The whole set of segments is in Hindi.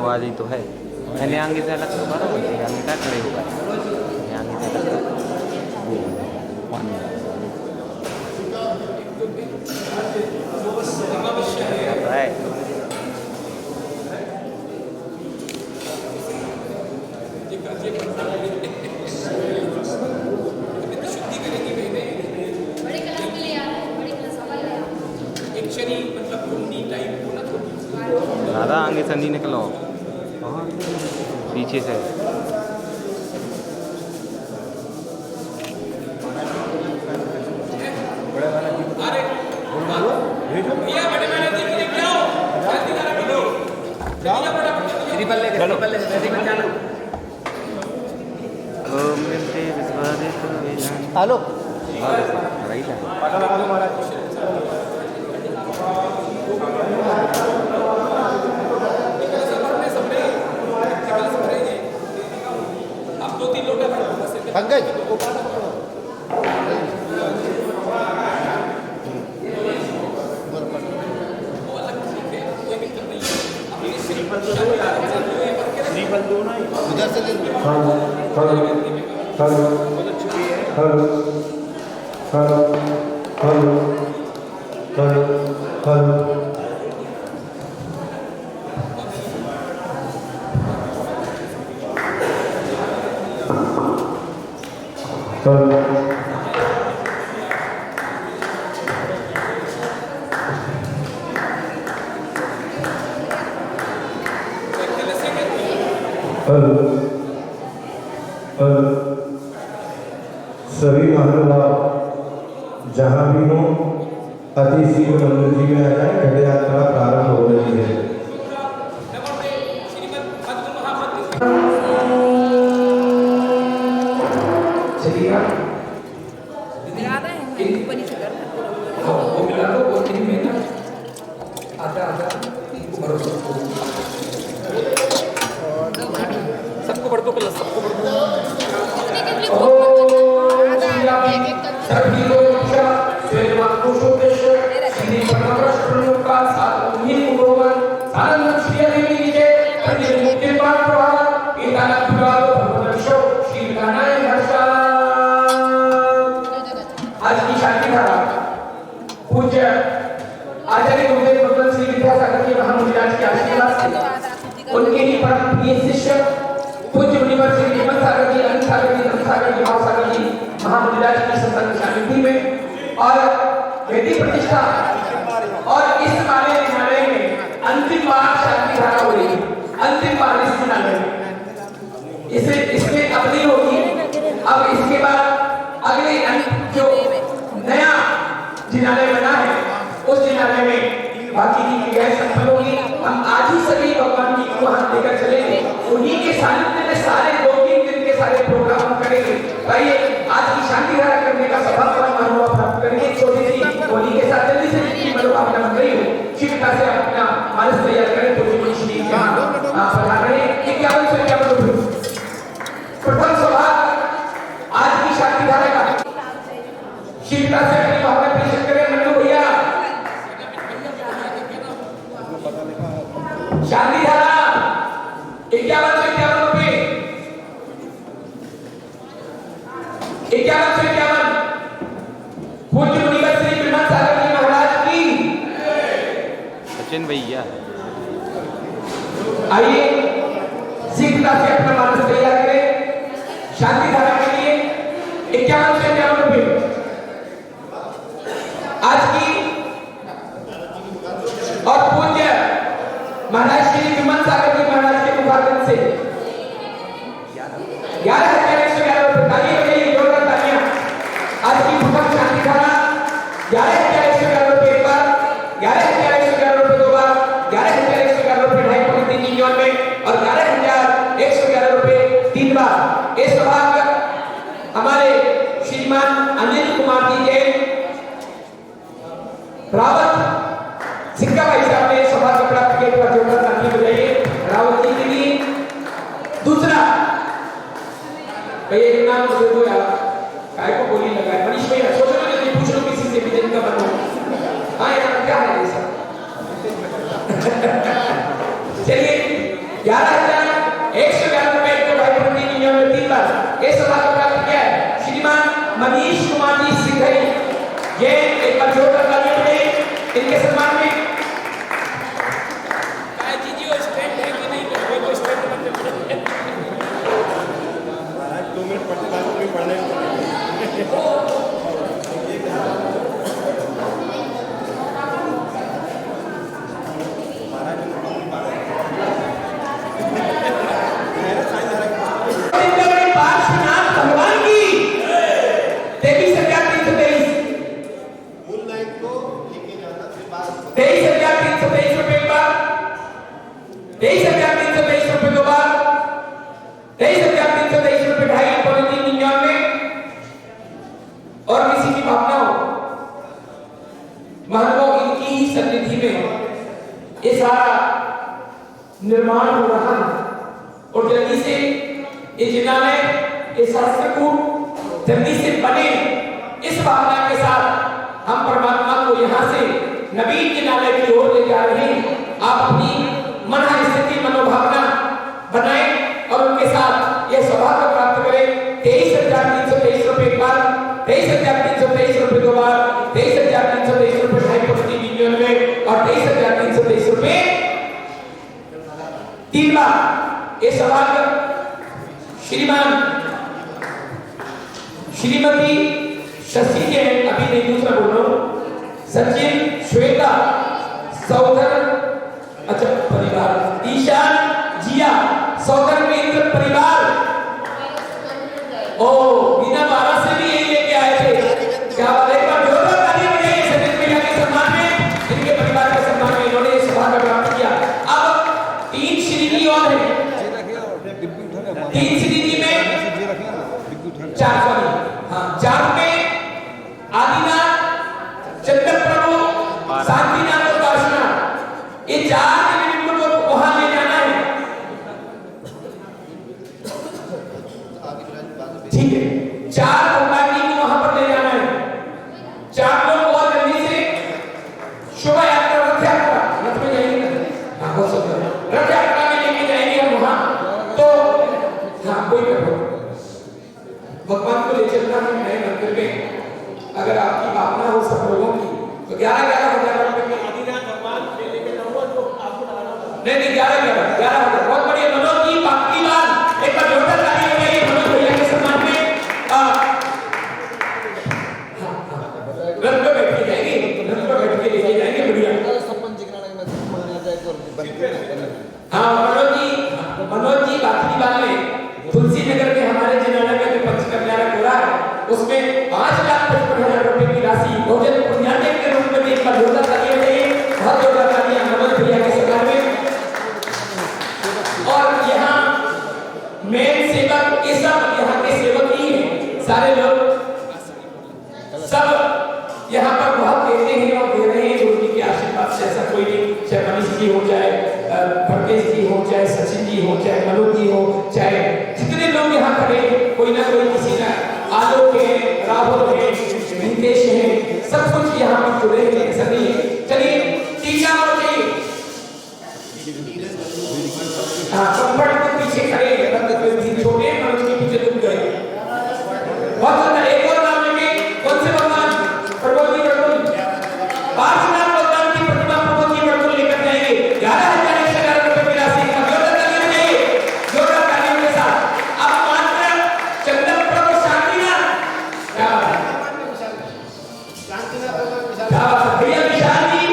आवाज़ ही तो है। मैंने आगे से अलग तो बड़ा होती है, आगे क्या खड़े होगा, आगे से अलग दादा आगे से नहीं निकलो, पीछे से हेलो पंकज उधर से सभी महानुभाव जहाँ भी हो अति शीघ्र मंदिर जी में आ जाए। घट यात्रा प्रारंभ हो रही है। सबको बढ़ दो प्लस, सबको बढ़ दो। आज की शांति धारा पूज्य आचार्य गुरुदेव भगवान श्री विद्यासागर जी महामुनिराज के आशीर्वाद से उनके ही परम प्रिय शिष्य पूज्य मुनिवर श्री विमल सागर जी, अनंत सागर जी, धर्म सागर जी, भाव सागर जी महामुनिराज की सत्संग सानिध्य में और वेदी प्रतिष्ठा और इस माले हिमालय में अंतिम बार शांति धारा हो रही है। अंतिम बार इस हिमालय में इसमें अब नहीं होगी। अब इसके बाद अगले जो नया जिनालय बना है उस जिनालय में बाकी की क्रियाएं संपन्न होगी। हम आज ही सभी भगवान जी को वहां लेकर चलेंगे। उन्हीं के सानिध्य में सारे 2-3 दिन के सारे प्रोग्राम हम करेंगे। आइए आज की शांति धारा करने का सौभाग्य अनुभव प्राप्त करेंगे। छोटी सी होली के साथ जल्दी से जितनी मनोकामना बन रही हो शिवता से अपना मानस तैयार करें। तो श्री प्रधान रहे 51 से 51 प्रथम सौभाग्य आज की शांति धारा का शिवता से अपनी भावना पेश करें। मन्नू भैया शांति धारा 51 से 51 रुपए 51 से 51 पूज्य मुनिवर श्री विमल सागर जी महाराज की। सचिन भैया आइए शिवता से अपना मानस तैयार करें शांति धारा के लिए 51 से 51 रुपए आज की। और पूज्य महाराज श्री विमल सागर जी महाराज के मुखारबिंद से 11,111 रुपए। तालियां बजाइए, जोरदार तालियां। आज की प्रथम शांति धारा 11,111 रुपए एक बार, 11,111 रुपए दो बार, 11,111 रुपए 2.5 में और 11,111 रुपए 3 बार। इस सौभाग्य हमारे श्रीमान अनिल कुमार जी जैन रावत सिक्का भाई साहब ने सौभाग्य प्राप्त किया। जोरदार तालियां बजाइए रावत जी के लिए। दूसरा भैया एक नाम दे दो यार, काय को बोली लगा है मनीष भैया। सोचो ना कि पूछ लो किसी से भी जिनका बनो। हाँ यार क्या है ये सब। चलिए 11,111 रुपए को भाई प्रति 3 बार ये सभा को प्राप्त किया है श्रीमान मनीष कुमार जी सिंघई। ये एक बार जोरदार तालियां बजाइए इनके सम्मान में। जी वो स्टैंड है कि नहीं वो स्टैंड मतलब 2 मिनट पढ़ने बाद कोई पढ़ने निर्माण हो रहा है और जल्दी से ये जिनालय ये शास्त्रकूट जल्दी से बने इस भावना के साथ हम परमात्मा को यहाँ से नवीन जिनालय की ओर ले जा रहे हैं। आप अपनी मन स्थिति मनोभावना बनाए और उनके साथ ये सौभाग्य प्राप्त करें। 23,323 रुपए एक बार, 23,323 रुपए दो बार, 23,323 रुपए ढाई प्रति 99 और 23,323 रुपए 3 बार। ये सौभाग्य श्रीमान श्रीमती शशि के अभी नहीं दूसरा बोल रहा हूं सचिन श्वेता सौधर अच्छा परिवार ईशान जिया सौधर मित्र परिवार ओ बिना 12 से भी यही लेके आए थे। क्या बात है, एक बार जोरदार तालियां बजाइए सचिन भैया के सम्मान में, इनके परिवार के सम्मान में इन्होंने इस सौभाग्य प्राप्त किया। अब 3 श्रेणी और है, 3 श्रेणी में 4 हाँ 4 में आदिनाथ चंद्र प्रभु शांतिनाथ और काशीनाथ ये 4 को वहां ले जाना है। ठीक है 4 भगवानी को वहां पर ले जाना है। 4 लोग बहुत जल्दी से शोभा यात्रा रथ यात्रा रथ में जाएंगे रथ यात्रा में लेके जाएंगे हम वहां। तो हाँ कोई भगवान को ले चलना है नए मंदिर में। अगर आपकी भावना हो सब लोगों की तो 11,000 रुपए की आदिनाथ भगवान ले लेके जाऊंगा तो आपको नहीं 11,000 बहुत बढ़िया। मनोज जी बाकी बात एक बार जोरदार तालियां बजाइए मनोज भैया के सम्मान में। रथ पे बैठ के जाएंगे, रथ पे बैठ के लेके जाएंगे बढ़िया। हाँ मनोज जी बाकी बात में तुलसी नगर के हमारे जिनालय में जो पंच कल्याणक हो रहा है उसमें 5,55,000 रुपए की राशि भोजन पुण्यार्जन के रूप में एक बार जोरदार तालियां बजाइए। बहुत जोरदार तालियां मनोज भैया के सम्मान में। और यहाँ मेन सेवक ये सब यहाँ के सेवक ही हैं सारे लोग सब यहाँ पर बहुत देते हैं और दे रहे हैं गुरु जी के आशीर्वाद से। ऐसा कोई नहीं, चाहे मनीष जी हो, चाहे भरतेश जी हो, चाहे सचिन जी हो, चाहे मनोज जी हो, चाहे जितने लोग यहाँ खड़े कोई ना कोई किसी ना आलोक है, राहुल है, नितेश है, सब कुछ यहाँ पर जुड़े हैं। ऐसा नहीं है। चलिए टीका और चाहिए हाँ कंफर्ट के पीछे खड़े छोटे मनोज के पीछे तुम गए बहुत सुंदर। एक और नाम लेंगे कौन से भगवान प्रभु जी प्रभु 5 नाम भगवान की प्रतिमा प्रभु जी प्रभु लेकर जाएंगे। 11,111 रुपए की राशि का जोरदार तालियां बजाइए जोरदार तालियों के साथ। अब मात्र चंद्र प्रभु शांतिनाथ क्या भैया विशाल जी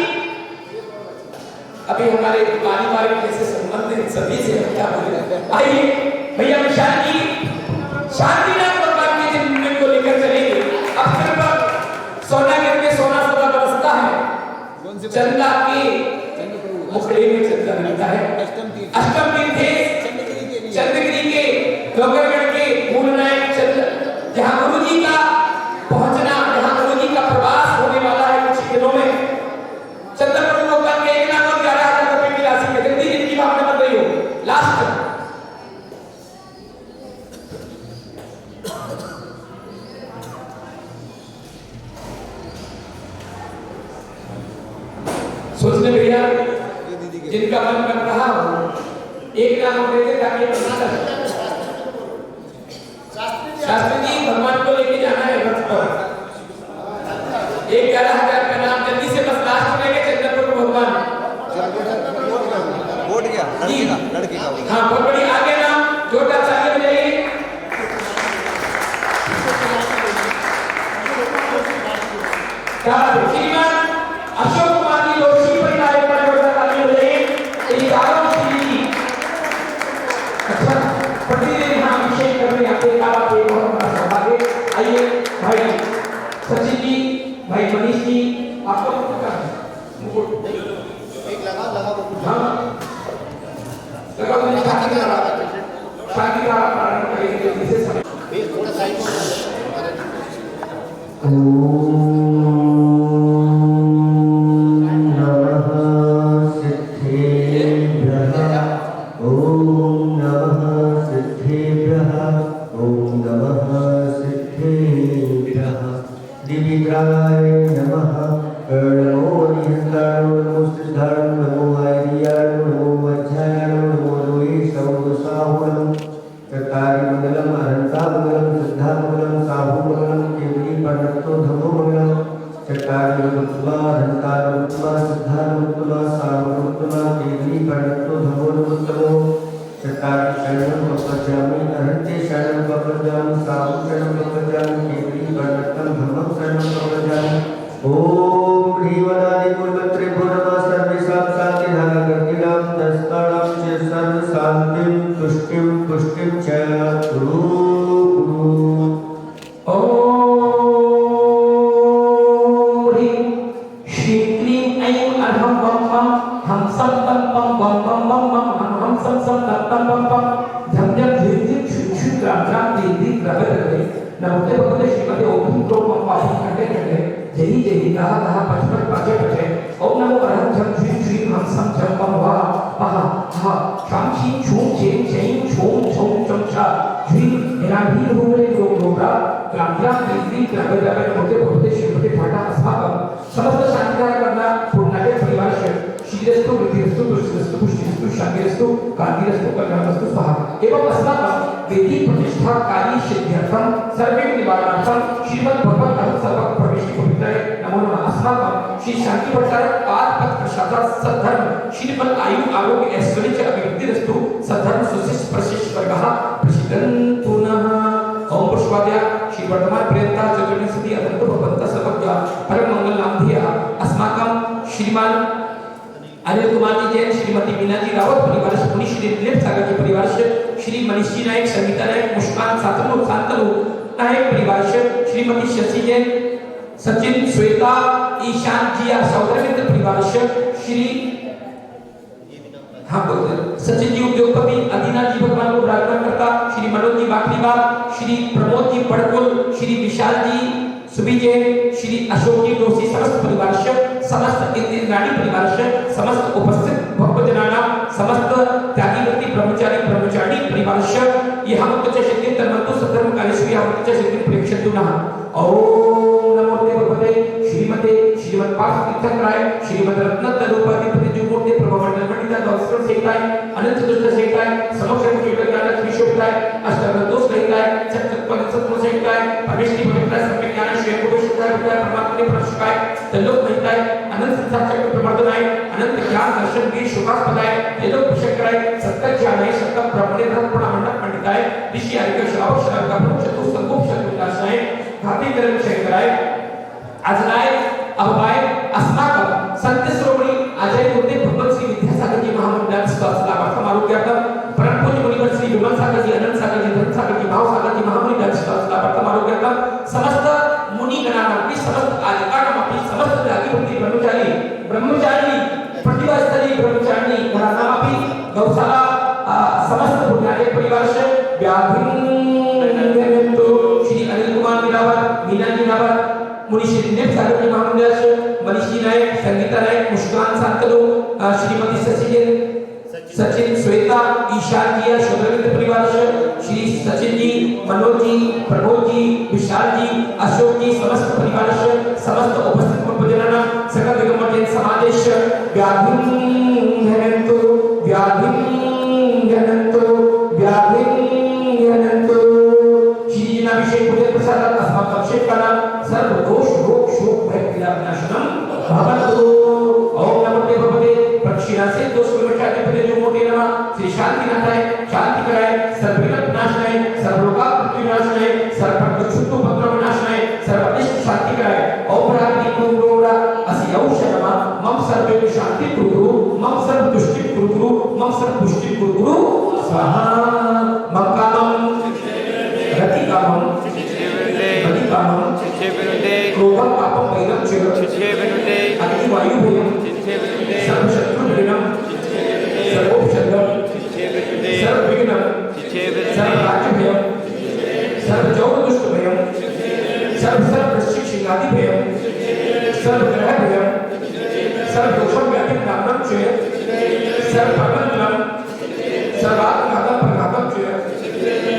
अभी हमारे पारिवारिक जैसे संबंधित सभी से हम क्या बोले। आइए भैया विशाल जी शांतिनाथ भगवान के जन्मदिन को लेकर चलेंगे। अब सिर्फ सोनागिर में सोना सोना बरसता है, चंदा के मुखड़े में चंदा मिलता है। अष्टम तीर्थ है चंद्रगिरी के डोंगरगढ़ के मूलनायक चंद्र जहाँ गुरु जी का पहुंचना, जहाँ गुरु जी का प्रवास होने वाला है कुछ दिनों में। चंद्र प्रभु भगवान के 1,11,000 रुपए की राशि में जल्दी जिनकी भावना बन रही हो लास्ट सोचने भैया जिनका मन कर रहा हो एक नाम हम देते ताकि ये प्रश्न कर शास्त्री जी भगवान को लेके जाना है रथ पर 11,000 का नाम जल्दी से बस लास्ट में लेके चंद्रपुर भगवान वोट गया लड़की का हाँ बहुत बड़ी आगे नाम जोरदार ताली बजाइए श्रीमान अशोक कुमार जी जोशी परिवार पर जोरदार ताली बजाइए ये दादा श्री अच्छा प्रतिदिन यहाँ अभिषेक करने आते काला पे बहुत बड़ा सौभाग्य आइए भाई सचिन जी भाई मनीष जी आपका मुकुट एक लगा हाँ लगा मुझे शादी का प्रारंभ करेंगे विशेष समय थोड़ा साइड अनिल कुमार जी जैन, श्रीमती मीना जी रावत परिवार से, पुनी श्री दिलीप सागर जी परिवार से, श्री मनीष जी नायक, संगीता नायक, मुस्कान शांतनु नायक परिवार से, श्रीमती शशि जैन, सचिन श्वेता ईशान जी सौदरमित्र परिवार से, श्री सचिन जी उद्योगपति, अदीना जी भगवान को प्रार्थना करता, श्री मनोज जी बाखरीवाल, श्री प्रमोद जी पड़कुल, श्री विशाल जी सुविजय, श्री अशोक जी दोषी, समस्त परिवार से, समस्त इंद्राणी परिवार से, समस्त उपस्थित भक्तजनाना, समस्त त्यागीवती ब्रह्मचारी परिवार से, ये हम उच्च सिद्धि तन्मन्तु सधर्म कालेश्वरी हम उच्च सिद्धि प्रेक्षितु नः। ओम नमो भगवते श्रीमते श्रीमद्पार्थ तीर्थंकराय श्रीमद रत्न तरूपाधिपति जुमूर्ति प्रभवंडल पंडिता दौस्कर सेताय अनंत दुष्ट सेताय समक्षम ज्ञान त्रिशोभिताय अष्टदोष रहिताय सत्सत्पद सत्पुरुष सेताय परमेश्वरी पवित्र सम्यक ज्ञान श्रेय को शुद्धाय परमात्मा ने प्रशकाय तलोक महिताय अनंत संसार के प्रवर्धनाय अनंत ज्ञान दर्शन की शुभास्पदाय तेलोक प्रशकाय सत्य ज्ञानाय सत्य ब्रह्मणे धर्म मंडप पंडिताय ऋषि आर्य श्रावक श्रावक का चतुर संगोप शत्रुदासाय घाती कर्म शंकराय अजनाय अभय अस्माकं संत श्रोमणी अजय गुरुदेव भगवत श्री विद्यासागर जी महामंडल स्वास्थ्य समारोह के परम पूज्य मुनिवर श्री विमल सागर जी, अनंत सागर जी, धर्म सागर जी, भाव सागर जी महामंडल स्वास्थ्य समारोह के समस्त मुनि गणानां समस्त आदिकांड अपनी समस्त त्यागी ब्रह्मचारी प्रतिभास्थली ब्रह्मचारी गणानां अपनी गौशाला समस्त बुनियादी परिवार से व्याधिं तो श्री अनिल कुमार रावत, मीना जी रावत, मुनि श्री दिलीप सागर जी महामंडल से, मनीष जी नायक, संगीता नायक, मुस्कान शांतनु, श्रीमती शशि जैन, सचिन श्वेता ईशान जी शोभमित्र परिवार से, श्री सचिन जी, मनोज जी, प्रमोद जी, विशाल जी, अशोक जी, समस्त परिवार से, समस्त उपस्थित भक्तजनाना सकल दिगंबर जैन समादेश व्याधिं शांतिनाथाय शांति कराय सर्वविघ्न विनाशनाय सर्वरोगा विनाशनाय सर्वपद्रविनाशनाय सर्वनिष्ठ शांति कराय औपराधि गुरुरा असि औषधमा मम सर्वे शांति गुरु मम सर्व दुष्टि गुरु मम सर्व पुष्टि गुरु स्वाहा मम कामम रति कामम रति कामम क्रोधम पापम वैरम च अग्नि वायु भयम सर्व शत्रु भयम सर्वोपशत्रम सर्व विघ्नम सर्व राज्य भयम सर्व जौन दुष्ट भयम सर्व प्रशिक्षिणादि भयम सर्व ग्रह भयम सर्व दोषम व्याधि नामम च सर्व भगवंतम सर्वात्मकम प्रभावम च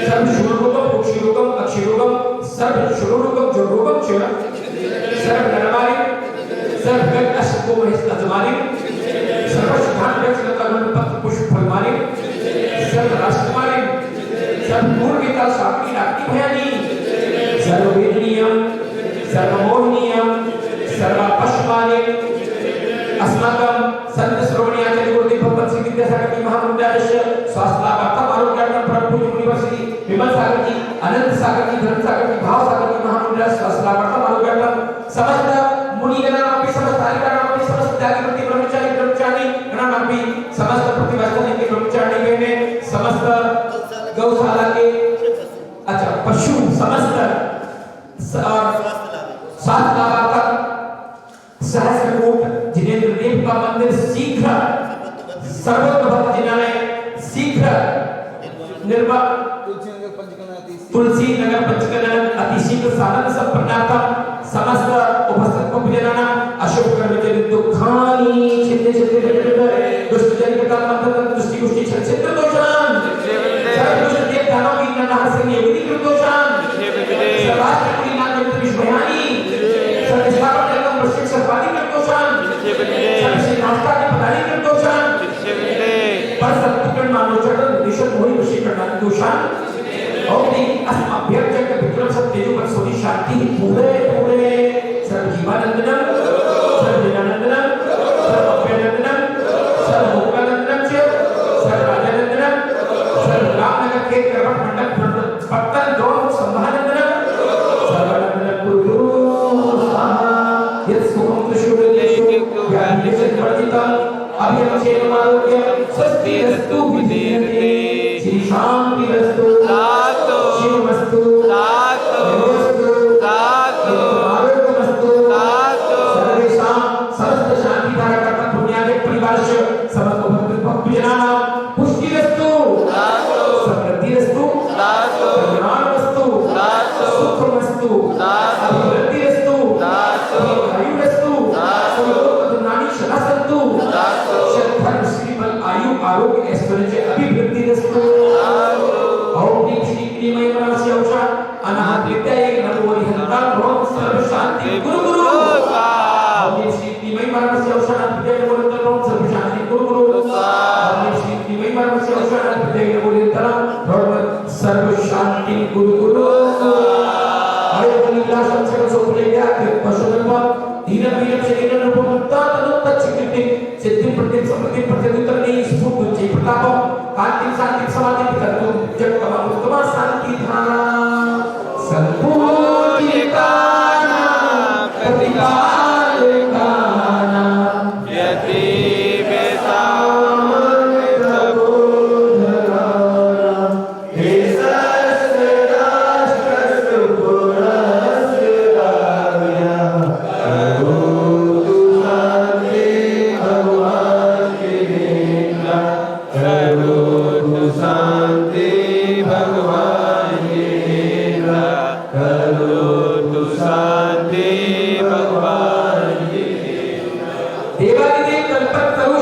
सर्व शूरोगम पुक्षिरोगम अक्षिरोगम सर्व शूरोगम जोरोगम च सर्व नरमारि सर्व गण अशको महेश अजमारि सर्व शुभान व्यक्तिगत पत्र पुष्प फलमारि सर्व राष्ट्रमारि सर्व मूर्तिका साक्षी रात्रि भयानी सर्व वेदनीयम सर्व मोहनीयम सर्व पशुमानि अस्माकं संत श्रोमणी आचार्य गुरुदेव भगवत श्री विद्यासागर जी महाविद्यालय स्वास्थ्य लाभार्थम आरोग्यार्थम परम पूज्य यूनिवर्सिटी विमल सागर जी अनंत सागर जी धर्म सागर जी भाव सागर जी महाविद्यालय स्वास्थ्य लाभार्थम आरोग्यार्थम समस्त मुनिगणानामपि समस्त हरिगणानामपि समस्त त्यागवृत्ति ब्रह्मचारी ब्रह्मचारी गणानामपि समस्त प्रतिभाशाली के ब्रह्मचारी बहने समस्त गौशाला के अच्छा पशु समस्त स्वास्थ्य लाभार्थम सहस्रकोट जिनेंद्र देव का मंदिर शीघ्र सर्वोत्तम भक्त जिन्होंने शीघ्र निर्माण तुलसी नगर पंचकरण अतिशीघ्र साधन संपन्नार्थम समस्त उपस्थित पुजनाना अशोक कर्मचारी दुखानी छिद्र छिद्र दुष्ट जन का मंत्र दुष्टि कुष्टि छिद्र दोषान सर्व दुष्ट देव दानव की नरहर से विधि कृत दोषान सर्वास्त्र की नाम विश्वयानी सर्वस्वागत एवं प्रशिक्षक वादी कृत दोषान सर्वश्री नास्ता की पदारी कृत दोषान पर सत्पुत्र मानव चरण दिशा मोहि वशीकरण दोषान औदी अस्मभ्यर्चक विक्रम सत्यजु पर सोनी शांति पूरे पूरे सर्व जीवानंदनम सर्व जनानंदनम सर्व अभ्यनंदनम सर्व भोगानंदनम च सर्व राजानंदनम सर्व रामनगर के करवट मंडप पत्तन द्रोण संभानंदनम सर्वानंदनम गुरु स्वाहा यत् सुखम त्रिशूलेषु व्याधिषेण वर्जितम अभियक्षेम आरोग्यम स्वस्ति रस्तु विदीर्घे श्री शांति रस्तु शिवमस्तु नमोस्तु आरोग्यमस्तु सर्वेषां समस्त शांति धारकर्ता पुण्यादि परिवारस्य समस्त भक्तजनानां पुष्टिरस्तु समृद्धिरस्तु कल्याणमस्तु सुखमस्तु अभिवृद्धिरस्तु आयुरस्तु सर्वोपदनानि शनासन्तु शतधर्म श्रीबल आयु आरोग्य ऐश्वर्य अभिवृद्धिरस्तु ओम श्री क्रीमय मनस्य औषा अनाथ विद्याय नमो हरिहंता ओम सर्व शांति गुरु गुरु ओम श्री क्रीमय मनस्य औषा अनाथ विद्याय नमो हरिहंता ओम सर्व शांति गुरु गुरु ओम श्री क्रीमय मनस्य औषा अनाथ विद्याय नमो हरिहंता ओम सर्व शांति गुरु गुरु आय बलिला संसर्ग सोपलेया पशुधर्म दीन वीर शरीर रूपमत्ता तनुत्त चिकित्ति सिद्धि प्रति समृद्धि प्रत्युत्तरणी स्फूर्ति जय प्रताप कांति शांति समाधि करतु जग तमाम उत्तम शांति धारा संपूर्ण काना प्रतिकाल काना यति बेसाम प्रबोधना हे सहस्राष्ट्र पुरस्कार्या करो तु शांति भगवान की लीला करो तु शांति भगवान की लीला करो तु शांति भगवान की लीला देवादिदेव कल्पतरु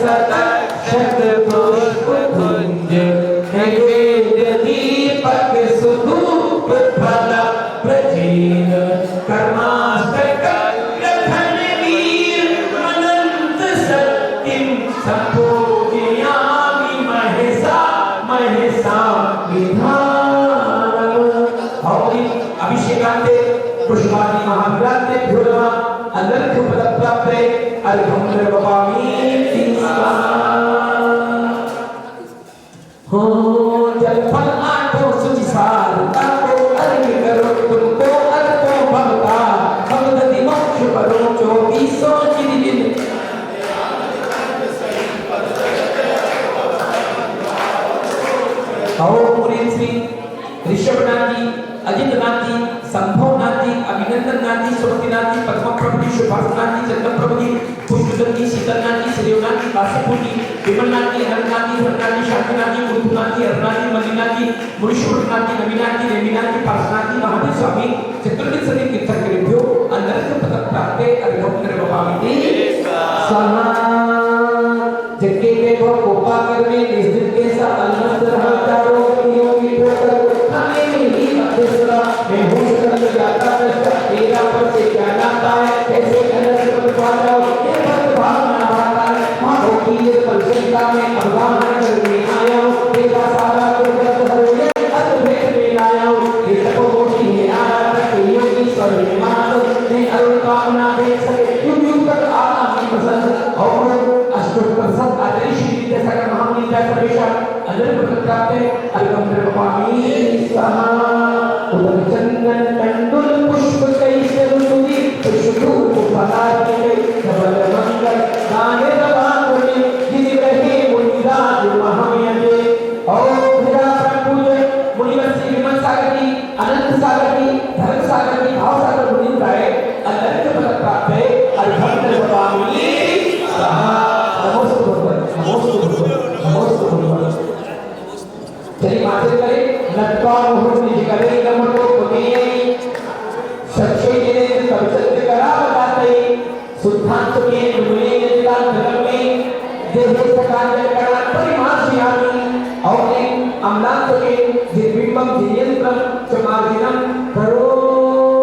सतक्षक पुष्प कुंज नैवेद्य दीपक सुधूप फल प्रजीन कर्माष्टक वीर अनंत सत्यम संपूजयामि महसा महसा विधान। अभिषेकांते पुष्पादि महाविराते भ्योरमा अनर्थ पद प्राप्ते अर्घं निर्वपामि स्वाहा। हो जल फल आठो सुचिसार ताको अर्घ करो तुमको अर्घो भगता भगवती मोक्ष परो 24 चिरदिन। मुनि श्री ऋषभनाथ जी, अजितनाथ जी, संभवनाथ जी, अभिनंदननाथ जी, स्वस्तिनाथ जी, पद्मप्रभु जी, सुभाषनाथ जी, चंद्रप्रभु जी, पुष्पदत्त जी, शीतलनाथ जी, श्रीनाथ जी, काशीपुर जी, विमलनाथ जी, हरनाथ जी, हरनाथ जी, शांतिनाथ जी, गुरुनाथ जी, हरनाथ जी, मल्लिनाथ जी, मुनीश्वरनाथ जी, नवीनाथ जी, रेमीनाथ जी, पार्श्वनाथ जी, महादेव स्वामी चतुर्विध सदी तीर्थंकरेभ्यो अनर्थ पद प्राप्ते अर्घं निर्वपामि स्वाहा। जग्गे के वो कोपा करने निस्दित के साथ अनंत रहतारो योगी ठोकर खाने में ही अधेसरा मैं हूँ सकल जाता नष्टा तेरा पर से क्या नाता है कैसे अनंत पद पाता ये पद भावना भाता है मानो की ये परिचयता में भगवान करने आया हूँ तेरा सारा कुदरत हर ये अद्भुत में लाया हूँ ये सब मोटी है आराधना के योगी स्वर्ग मानो ने अरुण कामना देख सके युग युग तक आना भी पसंद और अष्टोत्तर आदि श्री विद्यासागर महामुनि प्रवेशा अनंत प्राप्ते अर्घं निर्वपामि स्वाहा। उदक चंदन कंदुल पुष्प कैसर सुधि पुष्पधूप फलार्घ्य धवल मंगल गाने रवांगने जिनि रहे मुनिराज महामयते। और मेरा पूज्य मुनिवर श्री विमल सागर जी, अनंत सागर जी, धर्म सागर जी, भाव सागर मुनि राय अनंत पद प्राप्ते अर्घं निर्वपामि स्वाहा। चलिए माथे करें लटका मोहर निज करे गमको पुने सच्चे जिने सब सत्य करा बताते शुद्धांत के मुने निजला धर्म में देहे सकाल करा परिमार्शियामि और अमलांत के दिव्यम दिव्यंत्रम चमार्जिनम करोमि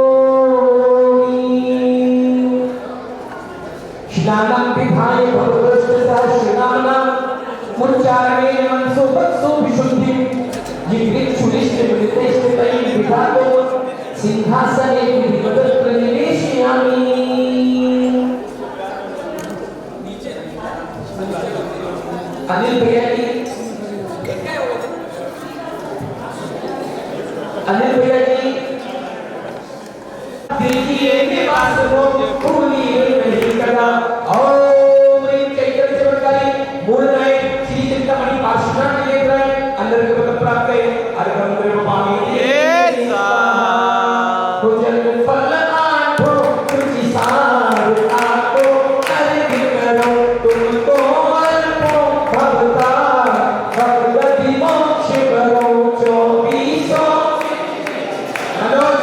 शिलानां विधाय भवदृष्ट सहस्रनामनां मुच्चारणे मनसो वत्सो विशुद्धि जिग्रित सुनिश्च मिलितेश्च तैः विधातो सिंहासने विधिवत प्रनिवेशयामि। अनिल भैया जी, अनिल भैया जी देखिए के पास वो पूरी नहीं करना और बोल रहे श्री चिंतामणि पार्श्वनाथ जी देख रहे अंदर के पद प्राप्त है अर्घं निर्वपामि भोजन फल आठो सुचिसार आठो अर्घ करो तुमको अर्पो भगता भगवती मोक्ष करो 24 मनोज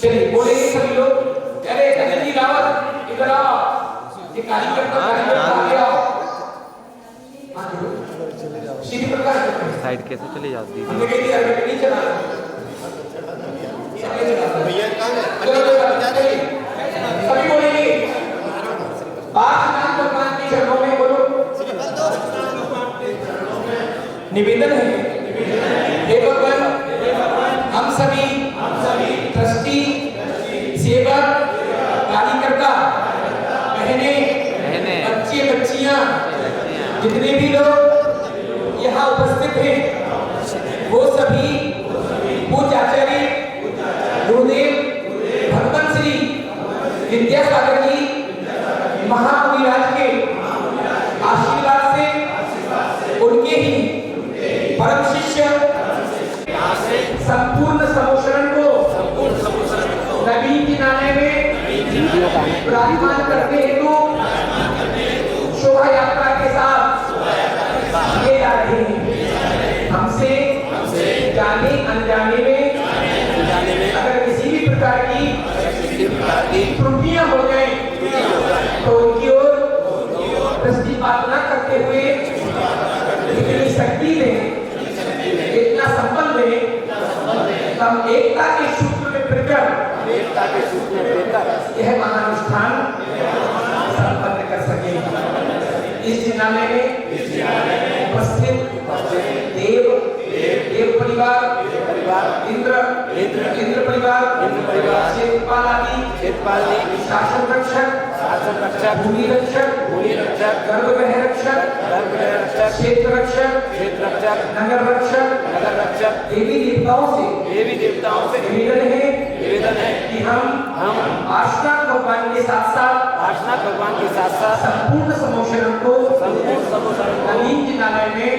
चलिए बोलेंगे सभी लोग। अरे अनिल जी रावत इधर आओ, ये कार्यकर्ता आगे आओ। श्री प्रकाश साइड कैसे चले जाती है? हमने कह दिया नहीं चला भैया सभी बोलेंगे 5 नाम भगवान के चरणों में बोलो। निवेदन है हे भगवान हम सभी ट्रस्टी सेवक कार्यकर्ता बहने बच्चे बच्चियां जितने भी लोग यहाँ उपस्थित हैं वो सभी पूज्य आचार्य गुरुदेव भगवान श्री विद्यासागर जी महामुनिराज के आशीर्वाद से विराजमान करने हेतु शोभा यात्रा के साथ ये आ रहे हैं। हमसे जाने अनजाने में अगर किसी भी प्रकार की त्रुटियां हो जाए तो उनकी ओर दृष्टिपात न करते हुए इतनी शक्ति दें, इतना संपन्न दें, हम एकता के सूत्र में फिरकर यह महानुष्ठान संपन्न कर सके। इस जिनालय में उपस्थित देव परिवार, इंद्र परिवार, क्षेत्रपाल आदि, शासन रक्षक, भूमि रक्षक, गर्भगृह रक्षक, क्षेत्र रक्षक, नगर रक्षक, देवी देवताओं से निवेदन है कि हम आष्टा भगवान के साथ साथ संपूर्ण समोषण को नवीन जिनालय में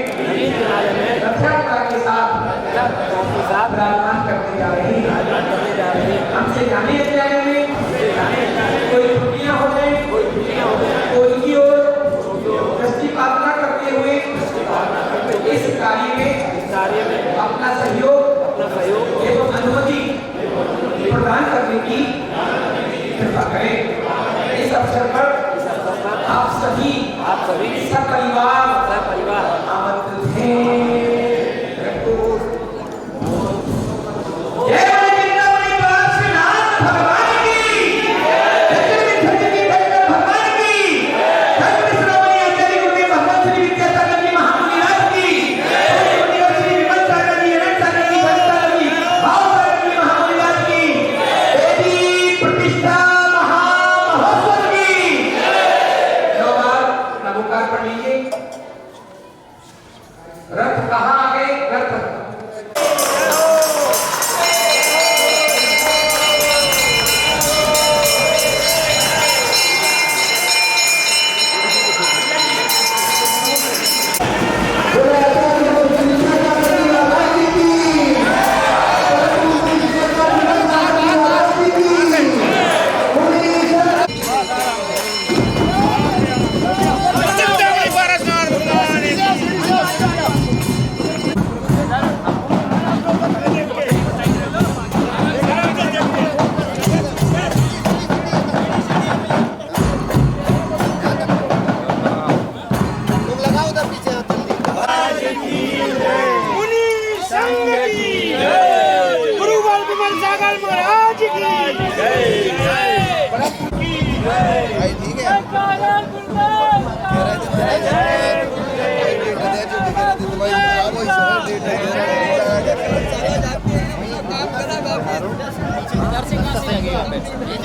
रथ यात्रा के साथ विराजमान करने जा रहे हैं। हमसे जाने अनजाने में कोई त्रुटियां हो जाए तो उनकी ओर दृष्टिपात न करते हुए इस कार्य में अपना सहयोग एवं अनुमति प्रदान करने की कृपा करें। इस अवसर पर आप सभी सपरिवार आमंत्रित हैं। रथ कहाँ आ गए? रथ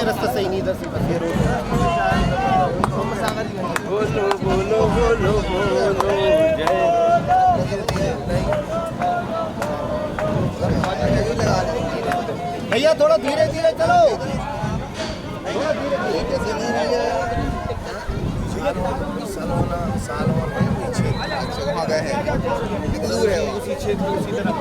रास्ता सही नहीं, इधर से बस ये रोड बोलो जय भैया, थोड़ा धीरे धीरे चलो, थोड़ा धीरे धीरे साल और पीछे गए हैं, कितनी दूर है उसी क्षेत्र उसी तरफ।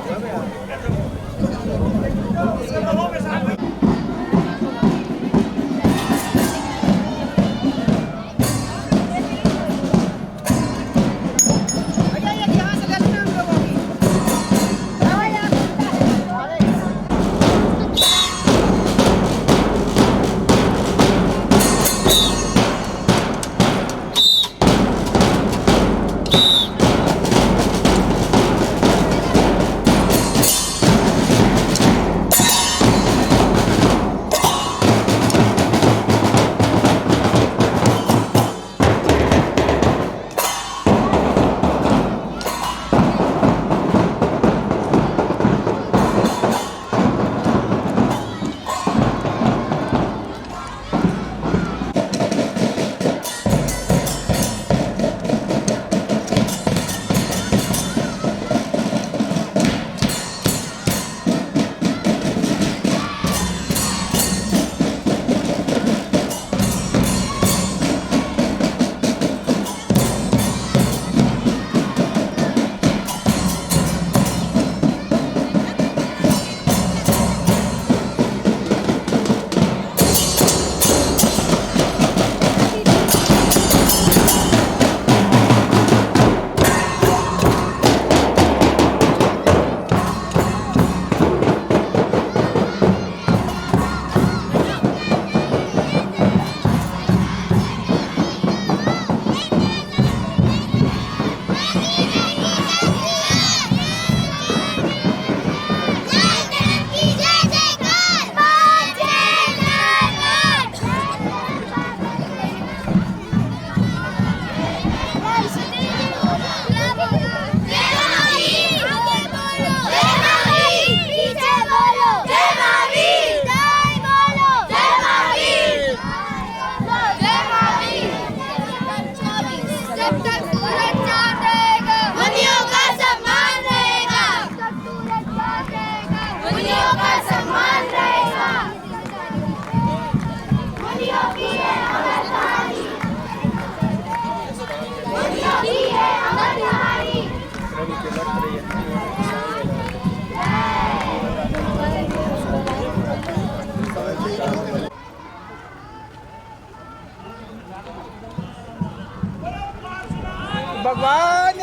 भगवान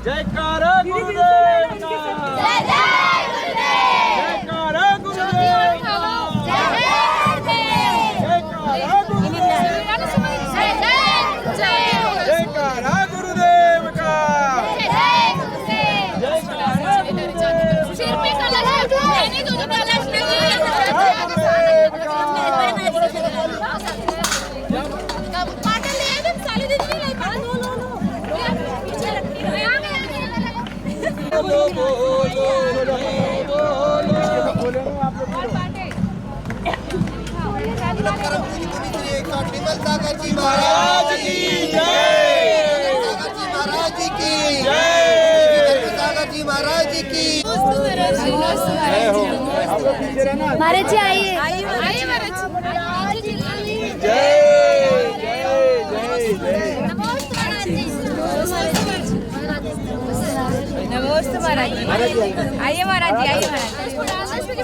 जयकारा गुरुदेव का जयकारा गुरुदेव का जयकारा गुरुदेव का सिर पे कलश मैंने जो कलश पाटल ले आए साली दीदी नहीं लाई पाटल नो पीछे रखती है महाराज की जय महाराज की महाराज की महाराज जी आइए आइए महाराज जी जय जय जय जय नमस्ते महाराज जी आइए महाराज जी आइए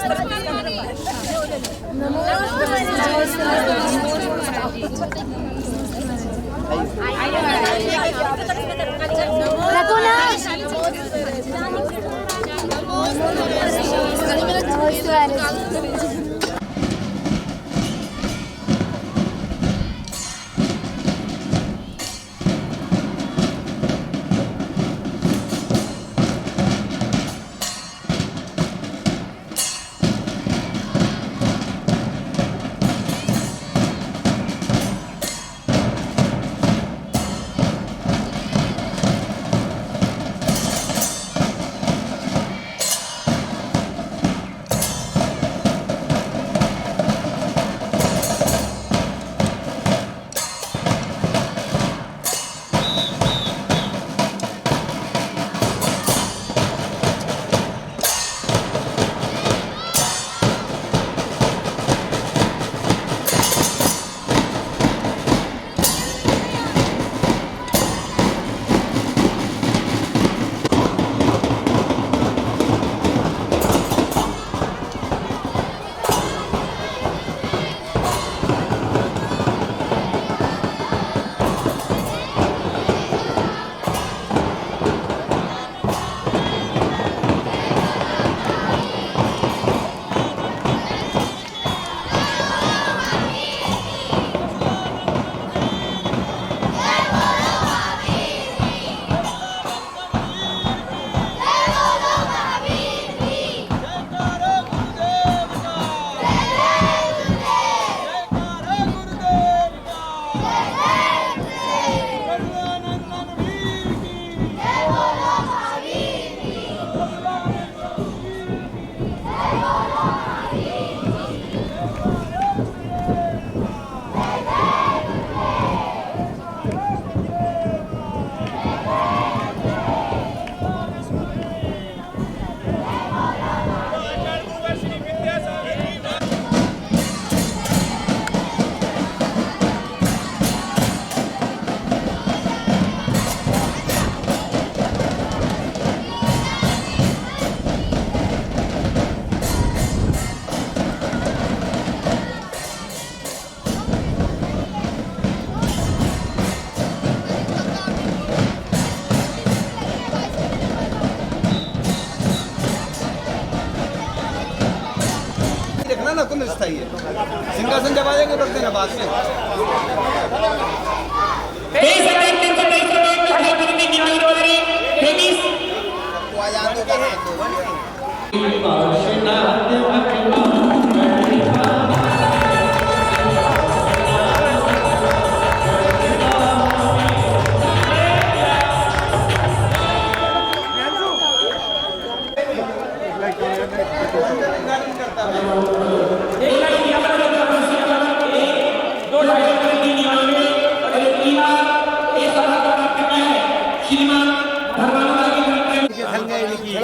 रखो ना देखना ना तुम स्थायी है सिंहासन जब आ जाएंगे रख देना बाद में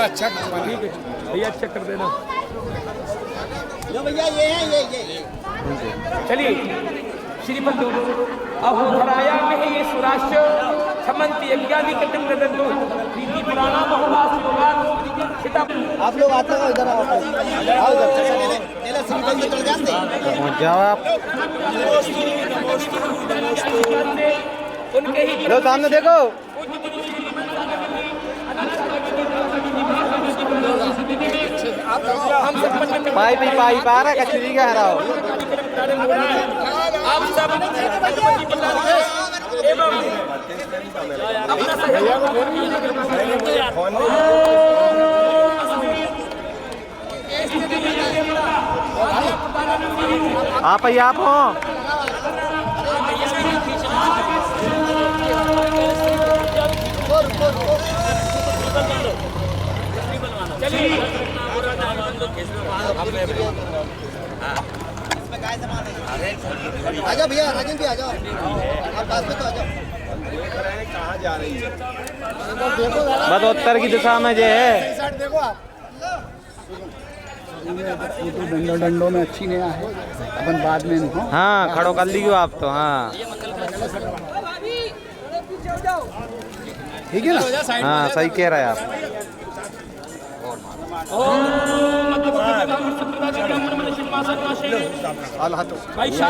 अच्छा भैया चेक कर देना जो भैया ये है ये चलिए श्रीमंत अहो धराया में है ये सुराष्ट्र समंत यज्ञादि कटम नदंतो प्रीति पुराना बहुवास योगान सीता। आप लोग आते हो इधर आओ इधर तेरा श्रीमंत चल जाते पहुँच जाओ आप। उनके ही लो सामने देखो। पाई पा रहा कचरी का हराओ। आप सब एवं अपना सहयोग आप ही आप हो। आजा भैया राजन भी आ जाओ आप पास में तो आ जाओ। कहाँ जा रही है? बस उत्तर की दिशा में जो है। देखो आप डंडों में अच्छी नहीं है अपन बाद में नहीं। हाँ खड़ो कर लीजिए आप तो। हाँ ठीक है ना। हाँ सही कह रहे हैं आप।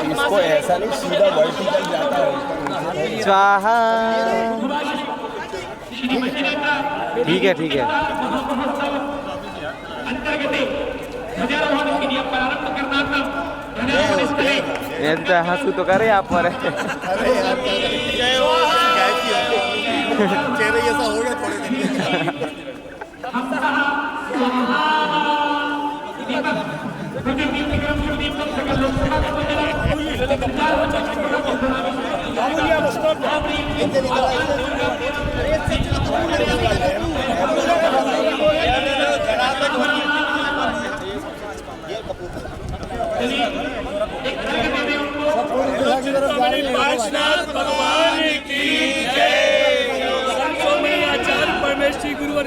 इसको ऐसा नहीं सीधा वर्टिकल जाता है। स्वाहा। ठीक है ठीक है। हंसू तो करे आप पर। अरे यार चेहरे ऐसा हो गया थोड़े दिन भगवान की जय। आचार्य परमेश्वरी गुरुवर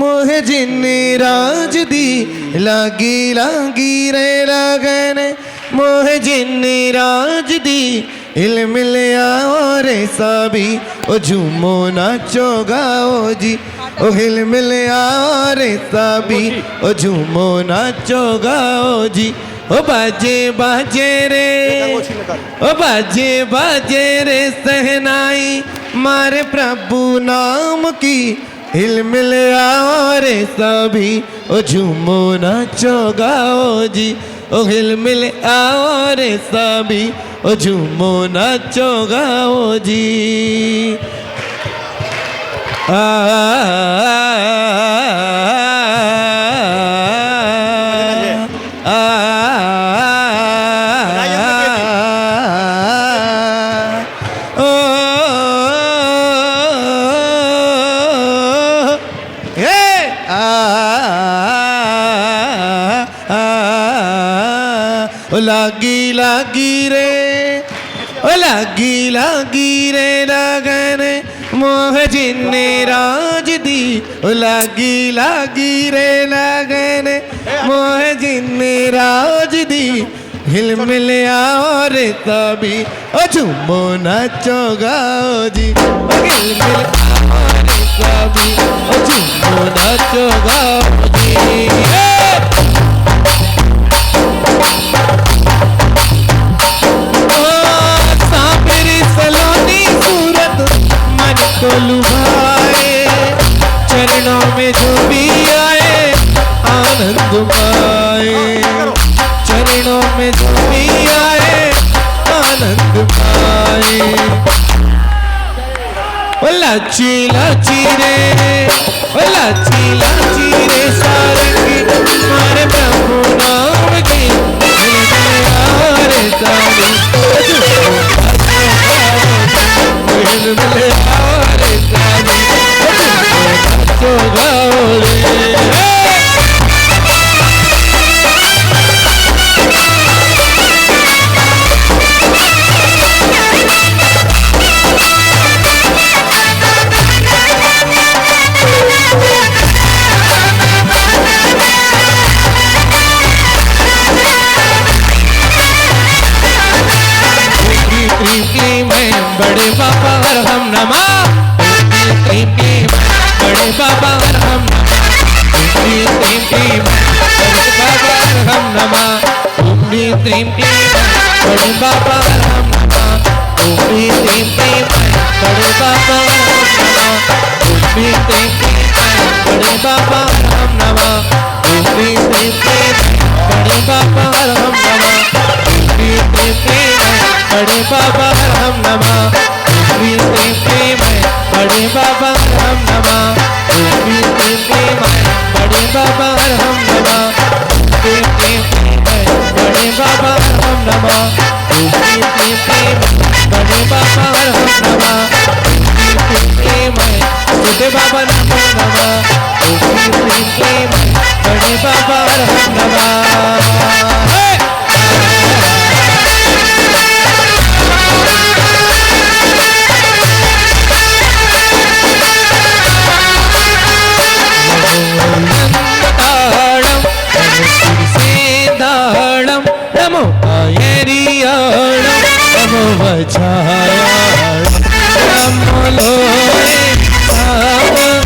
मोहे जिन्नी राज दी लागी लागी रे लगन। मोहे जिन्नी राज दी हिल मिलिया और सभी ओ झूमो नाचो गाओ जी। ओ हिल मिलिया और सभी ओ झूमो नाचो गाओ जी। ओ बाजे बाजे रे ओ बाजे बाजे रे सहनाई मारे प्रभु नाम की। हिल मिल आओ रे सभी ओ झूमो नाचो गाओ जी। ओ हिल मिल आओ रे सभी ओ झूमो नाचो गाओ जी। आ लागी लागी रे ओ लागी लागी रे लगन। मोह जिन्ने राज दी ओ लागी लागी रे लगन। मोह जिन्ने राज दी हिल मिल आओ रे सभी ओ झूमो नाचो गाओ जी। ओ हिल मिल आओ रे सभी ओ झूमो नाचो गाओ जी। को लुभाए चरणों में जो भी आए आनंद पाए। चरणों में जो भी आए आनंद पाए। ओ लाची लाची रे ओ लाची क्लीं गणेश बाबा हम नमः ओम ह्रीं क्लीं गणेश बाबा हम नमः ओम ह्रीं क्लीं गणेश बाबा हम नमः ओम ह्रीं क्लीं गणेश बाबा हम नमः ओम ह्रीं क्लीं गणेश बाबा हम नमः ओम ह्रीं क्लीं गणेश बाबा हम नमः ओम ह्रीं क्लीं गणेश बाबा हम नमः ओम ह्रीं क्लीं गणेश बाबा हम नमः ओम ह्रीं क्लीं गणेश बाबा हम नमः ओम ह्रीं क्लीं गणेश बाबा हम नमः ओम ह्रीं क्लीं छोटे बाबा नमो नमः ओम ह्रीं क्लीं गणेश बाबा हम नमः नमो आयरियाणम नमो वछायाणम नमो लोए साम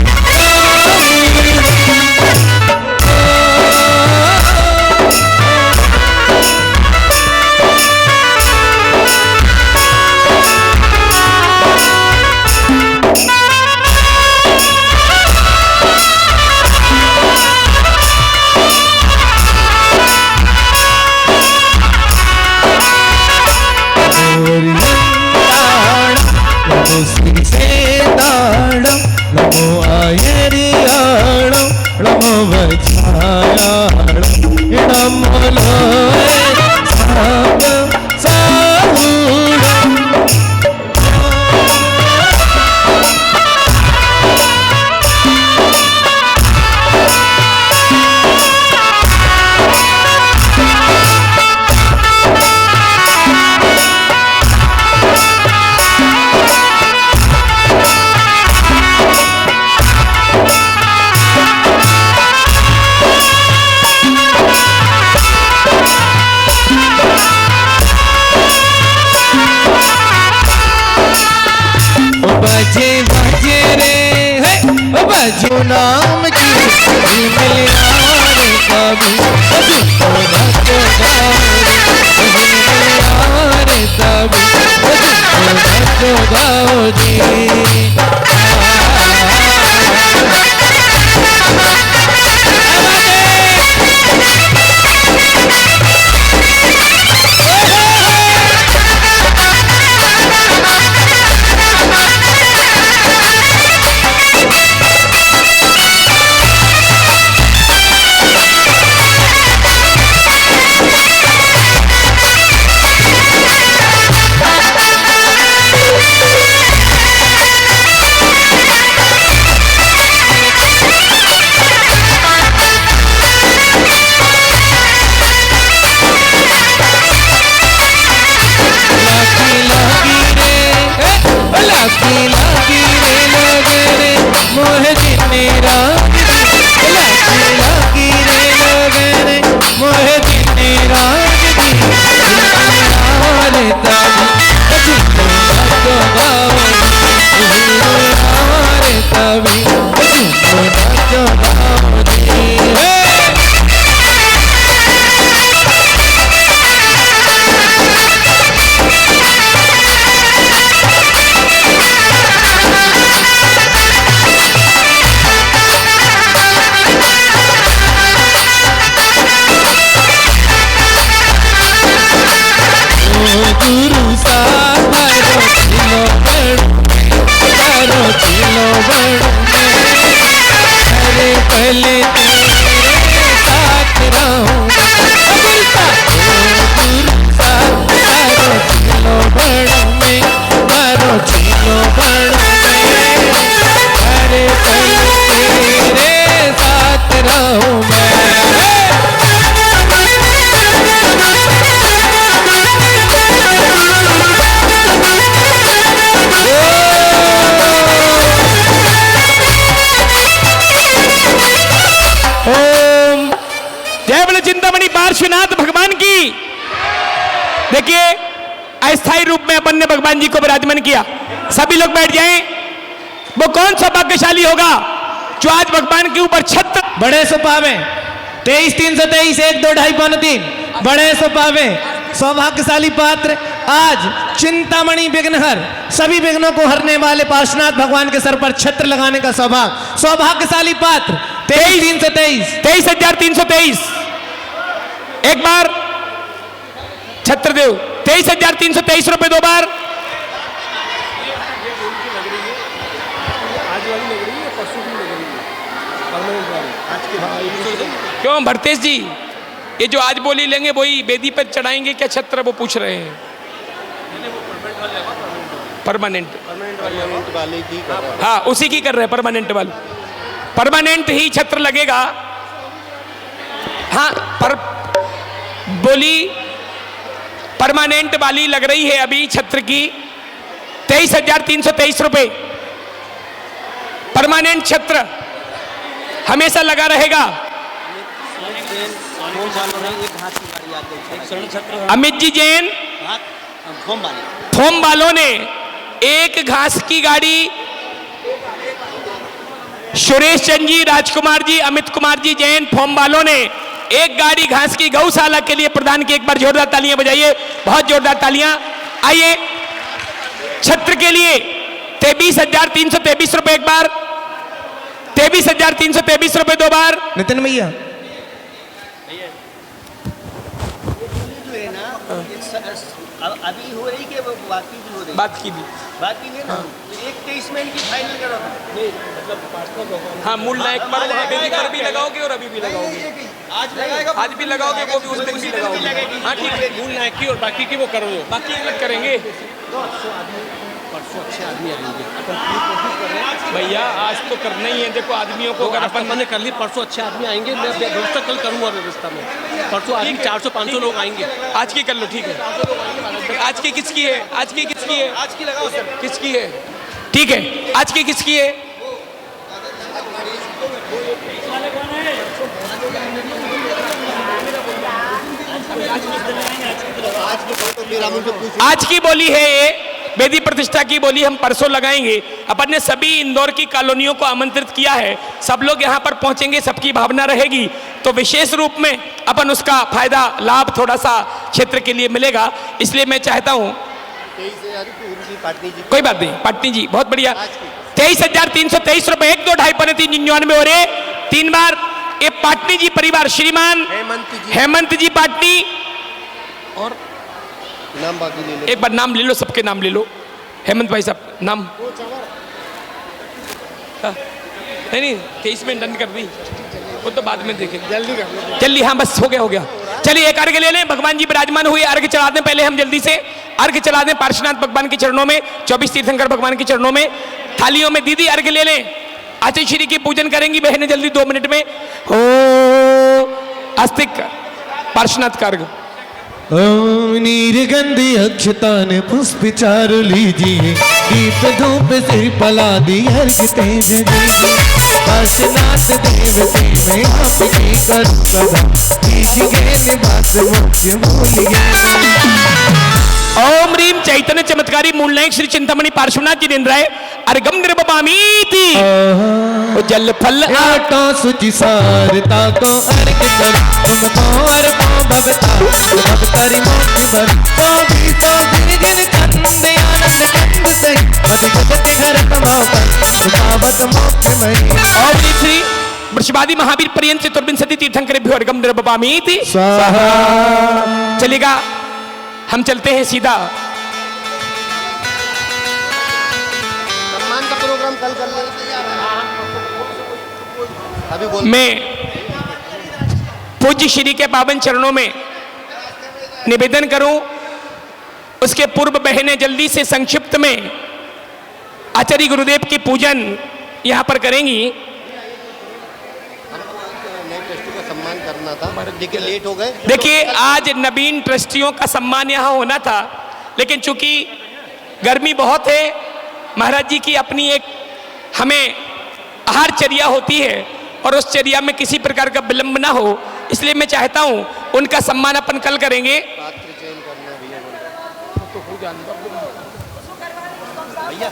नमो आयरियाणम नमो वछायाणम नमो लोए साम साहुणम बजे बजे रे है ओ बजो नाम की मिल यार कभी तो बजो गाओ मिल यार कभी तो बजो गाओ जी देखिए अस्थायी रूप में अपन ने भगवान जी को विराजमान किया। सभी लोग बैठ जाएं। वो कौन सा भाग्यशाली होगा जो आज भगवान के ऊपर छत्र बड़े सुपावे 23-323 1 2 2.5 पौने 3 बड़े सो पावे सौभाग्यशाली पात्र आज चिंतामणि विघ्नहर सभी विघ्नों को हरने वाले पार्श्वनाथ भगवान के सर पर छत्र लगाने का सौभाग्य सौभाग्यशाली पात्र 23-323 23,323 एक बार छत्र देव 23,323 रुपए 2 बार। क्यों भरतेश जी, ये जो आज बोली लेंगे वही वेदी पर चढ़ाएंगे क्या छत्र, वो पूछ रहे हैं। परमानेंट वाले की कर रहा है। हाँ उसी की कर रहे हैं, परमानेंट वाले परमानेंट ही छत्र लगेगा। हाँ पर बोली परमानेंट वाली लग रही है अभी छत्र की 23,323 रुपए। परमानेंट छत्र हमेशा लगा रहेगा। अमित जी जैन थोम वालों ने एक घास की गाड़ी, सुरेश चंद जी, राजकुमार जी, अमित कुमार जी जैन फॉर्म वालों ने एक गाड़ी घास की गौशाला के लिए प्रदान की। एक बार जोरदार तालियां बजाइए, बहुत जोरदार तालियां। आइए छत्र के लिए 23,323 रुपए एक बार, 23,323 रुपए 2 बार। नितिन भैया अभी हो रही कि बाकी भी हो रही? बात की भी ना एक 23 में इनकी फाइनल करो। नहीं मतलब हाँ मूल नायक पर वेदी पर भी लगाओगे और अभी भी लगाओगे। आज लगाएगा, आज भी लगाओगे, वो भी उस दिन भी लगाओगे। हाँ ठीक है, मूल नायक की और बाकी की वो करो, बाकी अलग करेंगे। परसों अच्छे आदमी आएंगे भैया आज तो करना ही है। देखो आदमियों को अगर अपन ने कर ली, परसों अच्छे आदमी आएंगे। मैं व्यवस्था कल करूँगा व्यवस्था में। परसों आदमी 400-500 लोग आएंगे। आज की कर लो, ठीक है। आज की किसकी है? आज की किसकी है? आज की लगाओ सर। किसकी है? ठीक है, आज की किसकी है? आज की बोली है ये, वेदी प्रतिष्ठा की बोली हम परसों लगाएंगे। अपन ने सभी इंदौर की कॉलोनियों को आमंत्रित किया है, सब लोग यहाँ पर पहुंचेंगे, सबकी भावना रहेगी तो विशेष रूप में अपन उसका फायदा लाभ थोड़ा सा क्षेत्र के लिए मिलेगा। इसलिए मैं चाहता हूँ कोई बात नहीं, पाटनी जी बहुत बढ़िया। 23,323 रुपए 1 2 2.5 3 99 हो रहे 3 बार। ये पाटनी जी परिवार श्रीमान हेमंत जी पाटनी, और नाम बाकी ले लो। एक बार नाम ले लो, सबके नाम ले लो। हेमंत भाई साहब नाम नहीं 23 में डन कर दी, वो तो बाद में देखेंगे। जल्दी कर लो, जल्दी। हाँ बस हो गया। चलिए एक अर्घ ले लें। भगवान जी विराजमान हुए, अर्घ चढ़ा दें। पहले हम जल्दी से अर्घ चढ़ा दें पार्श्वनाथ भगवान के चरणों में, 24 तीर्थंकर भगवान के चरणों में। थालियों में दीदी अर्घ ले लें। आचार्य श्री की पूजन करेंगी बहनें जल्दी 2 मिनट में। हो आस्तिक पार्श्वनाथ का अर्घ। ओम नीरगंधि अक्षतान पुष्प चार लीजिए, दीप धूप सिर पला दी अर्घ तेज दीजिए। पार्श्वनाथ देव से मैं आपकी करूं सदा, कीजिए निवास मुझे भूलिए। ओम ह्रीम चैतन्य चमत्कारी मूलनायक श्री चिंतामणि पार्श्वनाथ जी निंद्राय अर्घम निर्वपामीति। जल फल आटो सुचि सारता को अर्घ कर, तुमको अर्पो भगता भगतारी मोक्ष भरी। तो गिन कंद आनंद कंद सही, मत जगत घर कमाओ पर सुखावत मोक्ष भरी। ओम श्री वृषभादि महावीर पर्यंत चतुर्विंशति तीर्थंकरेभ्यो अर्घम निर्वपामीति स्वाहा। चलेगा, हम चलते हैं सीधा। सम्मान का प्रोग्राम कल कर लेंगे। अभी बोल। मैं पूज्य श्री के पावन चरणों में निवेदन करूं, उसके पूर्व बहनें जल्दी से संक्षिप्त में आचार्य गुरुदेव की पूजन यहां पर करेंगी। सम्मान करना था, देखिए लेट हो गए। देखिए आज नवीन ट्रस्टियों का सम्मान यहाँ होना था, लेकिन चूंकि गर्मी बहुत है, महाराज जी की अपनी एक हमें आहारचर्या होती है और उस चर्या में किसी प्रकार का विलंब ना हो, इसलिए मैं चाहता हूँ उनका सम्मान अपन कल करेंगे। भैया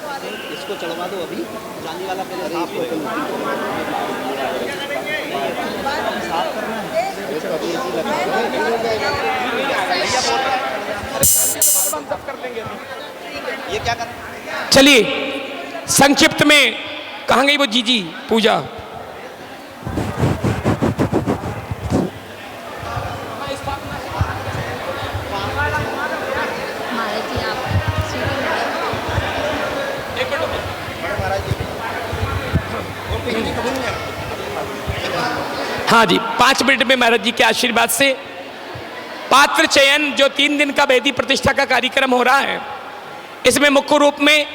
इसको चढ़वा दो, अभी जाने वाला पहले साफ करना है। चलिए संक्षिप्त में कहाँ गई वो जीजी पूजा? हाँ जी, 5 मिनट में महाराज जी के आशीर्वाद से पात्र चयन जो 3 दिन का वेदी प्रतिष्ठा का कार्यक्रम हो रहा है, इसमें मुख्य रूप में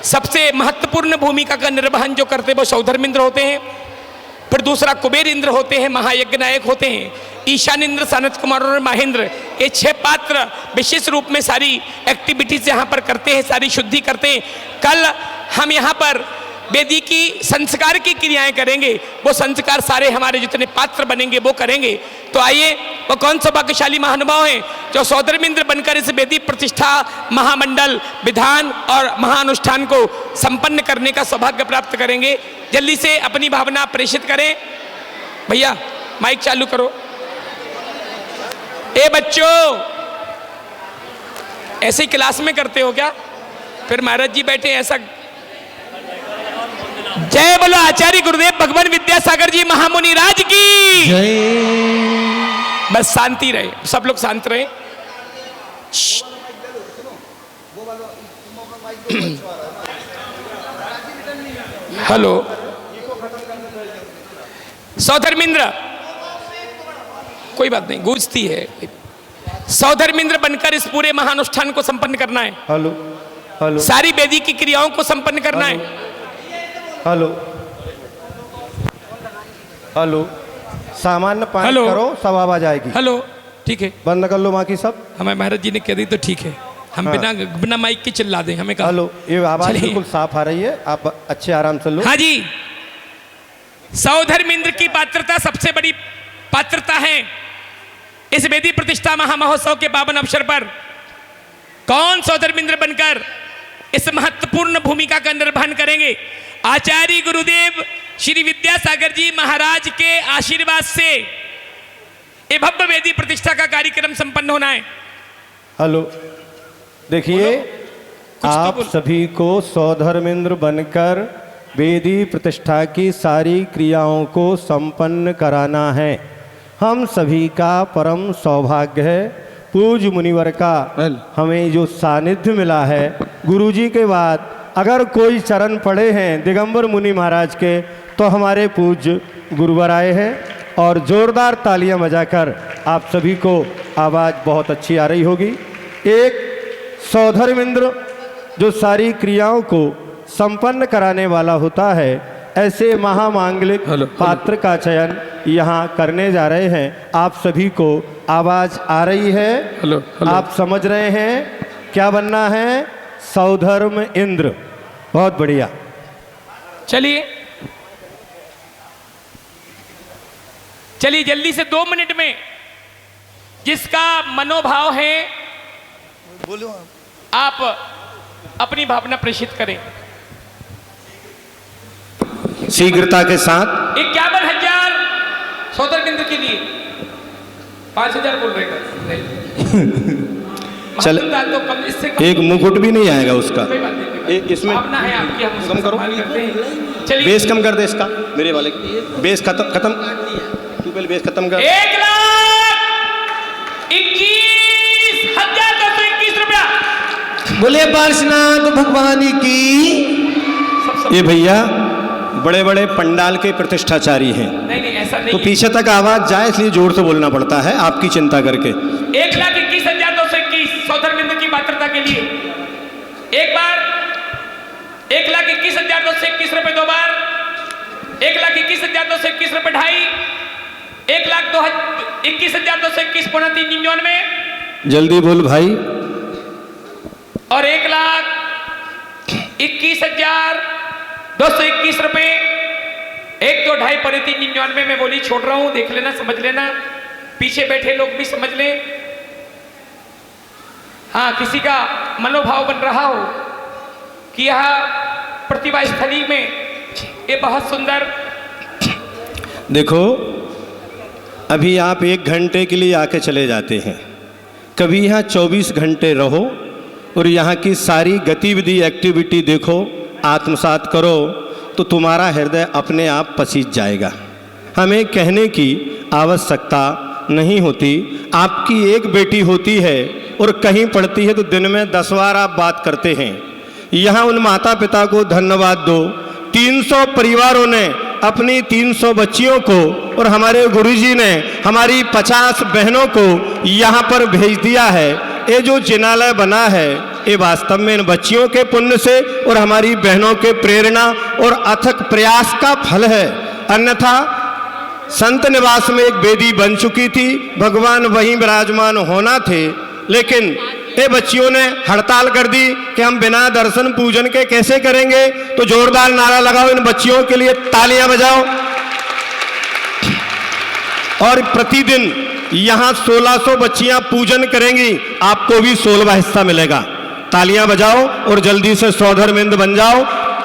सबसे महत्वपूर्ण भूमिका का निर्वहन जो करते हैं वो सौधर्मिंद्र होते हैं, फिर दूसरा कुबेर इंद्र होते हैं, महायज्ञ नायक होते हैं, ईशान इंद्र, सनत कुमार और महेंद्र, ये 6 पात्र विशेष रूप में सारी एक्टिविटीज यहाँ पर करते हैं, सारी शुद्धि करते हैं। कल हम यहाँ पर वेदी की संस्कार की क्रियाएं करेंगे, वो संस्कार सारे हमारे जितने पात्र बनेंगे वो करेंगे। तो आइए, वो कौन सा भाग्यशाली महानुभाव हैं जो सौधर्मिंद्र बनकर इस वेदी प्रतिष्ठा, महामंडल, विधान और महानुष्ठान को संपन्न करने का सौभाग्य प्राप्त करेंगे। जल्दी से अपनी भावना प्रेषित करें। भैया माइक चालू करो। ए बच्चों, ऐसे ही क्लास में करते हो क्या? फिर महाराज जी बैठे ऐसा। जय बोलो आचार्य गुरुदेव भगवान विद्यासागर जी महामुनि राज की जय। बस शांति रहे, सब लोग शांत रहे। हेलो सौधर्मिंद्र, कोई बात नहीं, गूंजती है। सौधर्मिंद्र बनकर इस पूरे महानुष्ठान को संपन्न करना है। हेलो हेलो, सारी वेदी की क्रियाओं को संपन्न करना है। हेलो हेलो, सामान्य पानी हेलो करो, सब आवाज आएगी। हेलो, ठीक है, बंद कर लो बाकी सब। हमें महाराज जी ने कह दी तो ठीक है, हम हाँ। बिना माइक के चिल्ला दें, हमें कहा। हेलो, ये आवाज चलिए। बिल्कुल साफ आ रही है, आप अच्छे आराम से लो। हाँ जी, सौधर्मिंद्र की पात्रता सबसे बड़ी पात्रता है इस वेदी प्रतिष्ठा महामहोत्सव के पावन अवसर पर। कौन सौधर्मिंद्र बनकर इस महत्वपूर्ण भूमिका का निर्वहन करेंगे? आचार्य गुरुदेव श्री विद्यासागर जी महाराज के आशीर्वाद से ये भव्य वेदी प्रतिष्ठा का कार्यक्रम संपन्न होना है। हेलो, देखिए, तो आप बोल। सभी को सौधर्मिंद्र बनकर वेदी प्रतिष्ठा की सारी क्रियाओं को संपन्न कराना है। हम सभी का परम सौभाग्य है। पूज्य मुनिवर का हमें जो सानिध्य मिला है, गुरुजी के बाद अगर कोई चरण पड़े हैं दिगंबर मुनि महाराज के, तो हमारे पूज्य गुरुवर आए हैं। और जोरदार तालियां बजाकर आप सभी को आवाज़ बहुत अच्छी आ रही होगी। एक सौधर्मिंद्र जो सारी क्रियाओं को संपन्न कराने वाला होता है, ऐसे महामांगलिक पात्र का चयन यहाँ करने जा रहे हैं। आप सभी को आवाज़ आ रही है? हेलो, आप समझ रहे हैं क्या बनना है? सौधर्म इंद्र। बहुत बढ़िया। चलिए चलिए, जल्दी से 2 मिनट में जिसका मनोभाव है बोलो आप अपनी भावना प्रेषित करें। शीघ्रता के साथ 51,000 सौधर्मिंद्र के लिए 5,000 बोल रहे चल, तो कम, इससे कम एक मुकुट भी नहीं आएगा उसका। कोई बात नहीं, कोई बात नहीं। इसमें भावना है आपकी, हम कम करो। संभाल करते हैं। चलिए, बेस कम कर दे इसका, मेरे वाले बेस खत्म तू पहले बेस खत्म कर। 1,21,221 रुपया। बोले पार्श्वनाथ भगवान की। ये भैया बड़े बड़े पंडाल के प्रतिष्ठाचारी हैं, नहीं नहीं, ऐसा नहीं तो पीछे तक आवाज जाए इसलिए जोर से बोलना पड़ता है, आपकी चिंता करके। 1,21,221 सौधर्मिंद्र की पात्रता के लिए एक बार, 1,21,221 रुपए 2 बार, 1,21,221 रुपए 2.5, 1,21,221 पौना 399 जल्दी बोल भाई। और 1,21,221 रुपए 1, 2, 2.5 पौने 399 में बोली छोड़ रहा हूं, देख लेना, समझ लेना, पीछे बैठे लोग भी समझ लें। हाँ, किसी का मनोभाव बन रहा हो कि यह प्रतिभा स्थली में ये बहुत सुंदर। देखो, अभी आप 1 घंटे के लिए आके चले जाते हैं, कभी यहाँ 24 घंटे रहो और यहाँ की सारी गतिविधि एक्टिविटी देखो, आत्मसात करो, तो तुम्हारा हृदय अपने आप पसीज जाएगा। हमें कहने की आवश्यकता नहीं होती। आपकी एक बेटी होती है और कहीं पढ़ती है तो दिन में 10 बार आप बात करते हैं। यहाँ उन माता पिता को धन्यवाद दो। 300 परिवारों ने अपनी 300 बच्चियों को और हमारे गुरुजी ने हमारी 50 बहनों को यहाँ पर भेज दिया है। ये जो जिनालय बना है ये वास्तव में इन बच्चियों के पुण्य से और हमारी बहनों के प्रेरणा और अथक प्रयास का फल है। अन्यथा संत निवास में एक वेदी बन चुकी थी, भगवान वहीं विराजमान होना थे, लेकिन ये बच्चियों ने हड़ताल कर दी कि हम बिना दर्शन पूजन के कैसे करेंगे। तो जोरदार नारा लगाओ, इन बच्चियों के लिए तालियां बजाओ। और प्रतिदिन यहाँ 1600 बच्चियां पूजन करेंगी, आपको भी 16वां हिस्सा मिलेगा। तालियां बजाओ और जल्दी से सौधर्मिंद बन जाओ।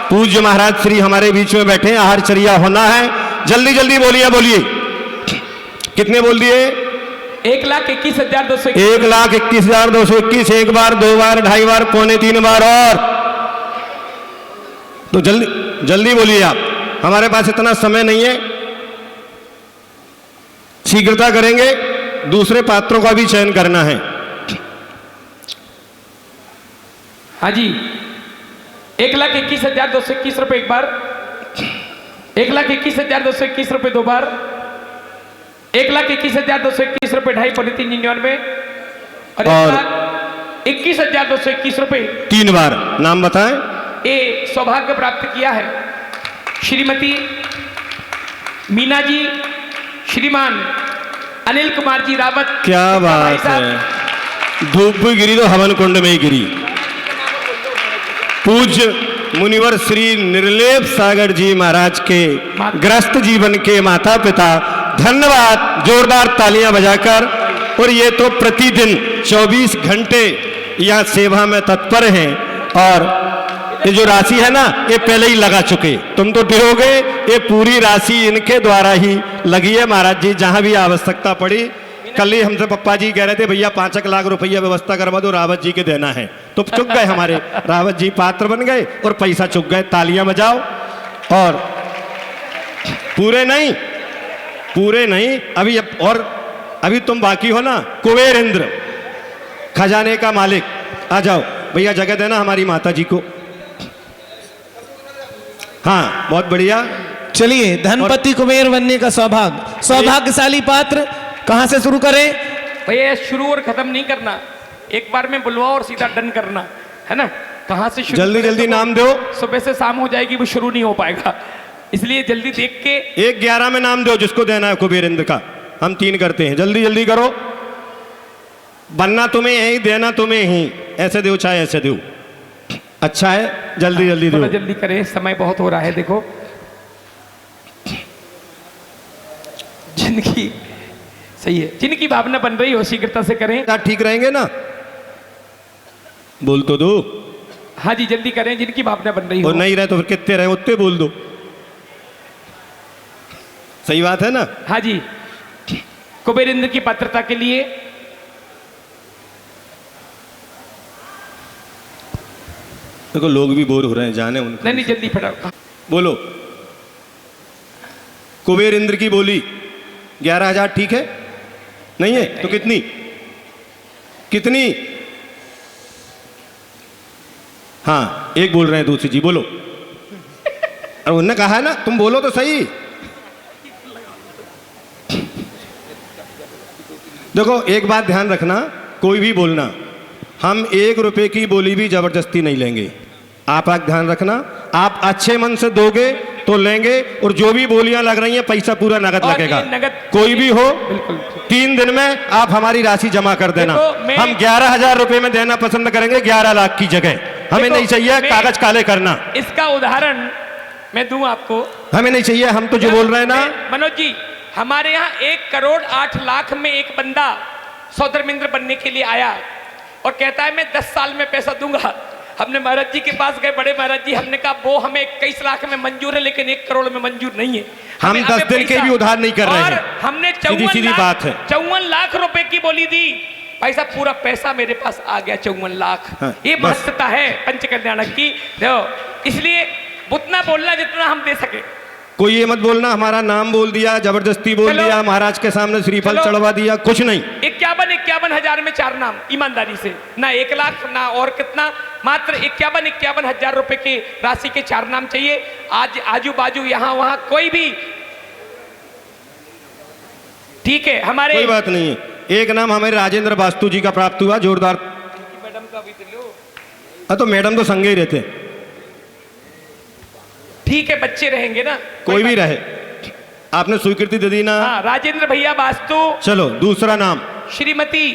पूज्य महाराज श्री हमारे बीच में बैठे हैं, आहारचर्या होना है। जल्दी जल्दी बोलिए, बोलिए। कितने बोल दिए? 1,21,221। 1,21,221। एक बार, 2 बार, 2.5 बार, 2.25 बार और। तो जल्दी जल्दी बोलिए आप, हमारे पास इतना समय नहीं है, शीघ्रता करेंगे। दूसरे पात्रों का भी चयन करना है। हाँ जी, 1,21,221 रुपये एक बार, 1,21,221 रुपये 2 बार, 1,21,221 रुपये 2.5-399 और 1,21,221 रुपये 3 बार। नाम बताएं। ये सौभाग्य प्राप्त किया है श्रीमती मीना जी, श्रीमान अनिल कुमार जी रावत। क्या बात है, धूप भी गिरी तो हवन कुंड में ही गिरी। पूज्य मुनिवर श्री निर्लेप सागर जी महाराज के ग्रस्त जीवन के माता पिता, धन्यवाद, जोरदार तालियां बजाकर। और ये तो प्रतिदिन 24 घंटे यह सेवा में तत्पर हैं। और ये जो राशि है ना, ये पहले ही लगा चुके, तुम तो डरोगे, ये पूरी राशि इनके द्वारा ही लगी है। महाराज जी जहां भी आवश्यकता पड़ी, कल ही हमसे पप्पा जी कह रहे थे भैया 5 लाख रुपया व्यवस्था करवा दो, रावत जी के देना है। तो चुक गए हमारे रावत जी, पात्र बन गए और पैसा चुक गए। तालियां बजाओ। और पूरे नहीं, पूरे नहीं, अभी तुम बाकी हो ना। कुबेर इंद्र, खजाने का मालिक, आ जाओ भैया, जगह देना हमारी माता जी को। हाँ, बहुत बढ़िया। चलिए, धनपति कुबेर बनने का सौभाग्यशाली पात्र कहां से शुरू करें? भैया शुरू और खत्म नहीं करना, एक बार में बुलवाओ और सीधा डन करना है ना। कहां से शुरू? जल्दी जल्दी नाम दो। सुबह से शाम हो जाएगी, वो शुरू नहीं हो पाएगा, इसलिए जल्दी देख के 1-11 में नाम दो जिसको देना है कुबेर इंद्र का। हम 3 करते हैं, जल्दी जल्दी करो। बनना तुम्हें है ही, देना तुम्हें ही, ऐसे दो चाहे ऐसे दो। अच्छा है, जल्दी जल्दी दो। जल्दी करें, समय बहुत हो रहा है। देखो जिनकी सही है, जिनकी भावना बन रही हो शीघ्रता से करें। ठीक रहेंगे ना? बोल तो दो। हाँ जी, जल्दी करें, जिनकी भावना बन रही हो। और नहीं रहे तो फिर कितने रहे उतने बोल दो। सही बात है ना? हाँ जी, कुबेर इंद्र की पात्रता के लिए देखो लोग भी बोर हो रहे हैं, जाने उनको। नहीं, जल्दी फटाफट बोलो। कुबेर इंद्र की बोली 11,000 ठीक है? नहीं है तो कितनी? कितनी? हाँ, एक बोल रहे हैं, दूसरी जी बोलो। और उन्होंने कहा है ना, तुम बोलो तो सही। देखो एक बात ध्यान रखना, कोई भी बोलना, हम 1 रुपए की बोली भी जबरदस्ती नहीं लेंगे। आप ध्यान रखना, आप अच्छे मन से दोगे तो लेंगे, और जो भी बोलियां लग रही हैं पैसा पूरा नगद लगेगा। कोई भी हो, 3 दिन में आप हमारी राशि जमा कर देना। हम 11,000 रुपए में देना पसंद करेंगे, 11 लाख की जगह। हमें नहीं चाहिए कागज काले करना। इसका उदाहरण मैं दूं आपको। हमें नहीं चाहिए, हम तो जो बोल रहे हैं ना मनोज जी, हमारे यहाँ 1,08,00,000 में एक बंदा सौधर्मिंद्र बनने के लिए आया और कहता है मैं 10 साल में पैसा दूंगा। हमने महाराज जी के पास गए, बड़े महाराज जी, हमने कहा वो हमें 21 लाख में मंजूर है, लेकिन 1 करोड़ में मंजूर नहीं है। हम 10 दिन के भी उधार नहीं कर रहे हैं। हमने सीधी बात है। 54 लाख रुपए की बोली दी, भाई साहब पूरा पैसा मेरे पास आ गया 54 लाख। हाँ, ये बस। महत्वता है पंच कल्याणक की। देखो इसलिए उतना बोलना जितना हम दे सके। कोई ये मत बोलना हमारा नाम बोल दिया, जबरदस्ती बोल चलो। दिया, महाराज के सामने श्रीफल चलो। चढ़वा दिया, कुछ नहीं। 51 हजार में 4 नाम ईमानदारी से, ना 1 लाख ना और कितना, मात्र 51 हजार रुपए की राशि के 4 नाम चाहिए। आज आजू बाजू यहाँ वहां कोई भी, ठीक है हमारे कोई बात नहीं है। एक नाम हमें राजेंद्र वास्तु जी का प्राप्त हुआ, जोरदार। मैडम का भी तो लो। हाँ तो मैडम तो संगे ही रहते हैं। ठीक है बच्चे रहेंगे ना, कोई भी बात रहे, आपने स्वीकृति दे दी ना। हाँ राजेंद्र भैया वास्तु। चलो दूसरा नाम श्रीमती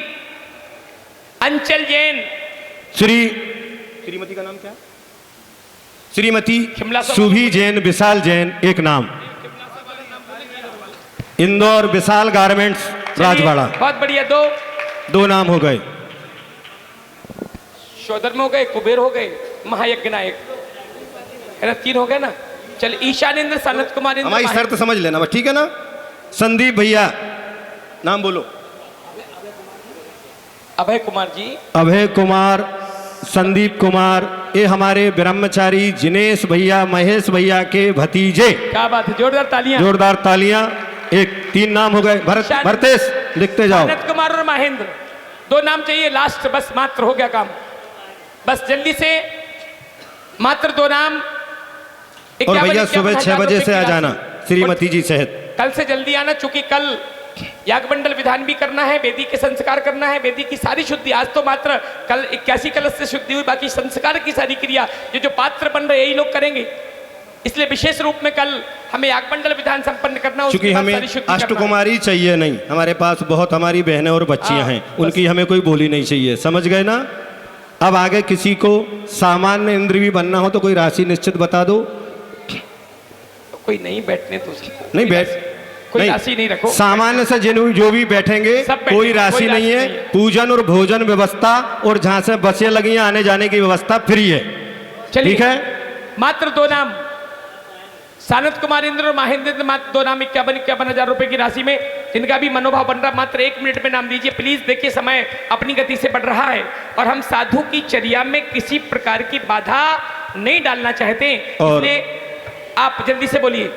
अंचल जैन। श्रीमती का नाम क्या? श्रीमती शिमला सभा। सुभी जैन, विशाल जैन एक नाम। इंदौर विशाल गारमेंट्स राजवाड़ा। बहुत बढ़िया। 2 नाम हो गए। शोधर्म हो गए, कुबेर हो गए, महायज्ञ नायक है ना, 3 हो गए ना। चल ईशानेंद्र, सनत कुमार, हमारी शर्त समझ लेना बस, ठीक है ना। संदीप भैया नाम बोलो। अभय कुमार जी। अभय कुमार, संदीप कुमार, ये हमारे ब्रह्मचारी जिनेश भैया, महेश भैया के भतीजे। क्या बात है, जोरदार तालियां। जोरदार तालियां। 3 नाम हो गए। भरतेश लिखते जाओ। सनत कुमार और महेंद्र 2 नाम चाहिए लास्ट, बस मात्र हो गया काम। बस जल्दी से मात्र 2 नाम। और भैया सुबह 6 बजे से आ जाना श्रीमती जी सहित। कल से जल्दी आना, चूंकि कल यागमंडल विधान भी करना है, वेदी के संस्कार करना है, वेदी की सारी शुद्धि। आज तो मात्र कल 81 कलश से शुद्धि हुई, बाकी संस्कार की सारी क्रिया ये जो पात्र बन रहे यही लोग करेंगे। इसलिए विशेष रूप में कल हमें यागमंडल विधान संपन्न करना। क्योंकि हमें अष्टकुमारी चाहिए नहीं, हमारे पास बहुत हमारी बहनें और बच्चियां हैं, उनकी हमें कोई बोली नहीं चाहिए, समझ गए ना। अब आगे किसी को सामान्य इंद्र भी बनना हो तो कोई राशि निश्चित बता दो। कोई नहीं बैठने तो नहीं बैठ, कोई राशि नहीं रखो। सामान्य से जो भी बैठेंगे कोई राशि नहीं है। पूजन और भोजन व्यवस्था और जहां से बसें लगी हैं आने जाने की व्यवस्था फ्री है, ठीक है। मात्र 2 नाम, सानत कुमार इंद्र और महेंद्र, मात्र 2 नाम 51 हजार रुपए की राशि में, जिनका भी मनोभाव बन रहा। मात्र 1 मिनट में नाम दीजिए प्लीज। देखिए समय अपनी गति से बढ़ रहा है और हम साधु की चर्या में किसी प्रकार की बाधा नहीं डालना चाहते, इसलिए आप जल्दी से बोलिए।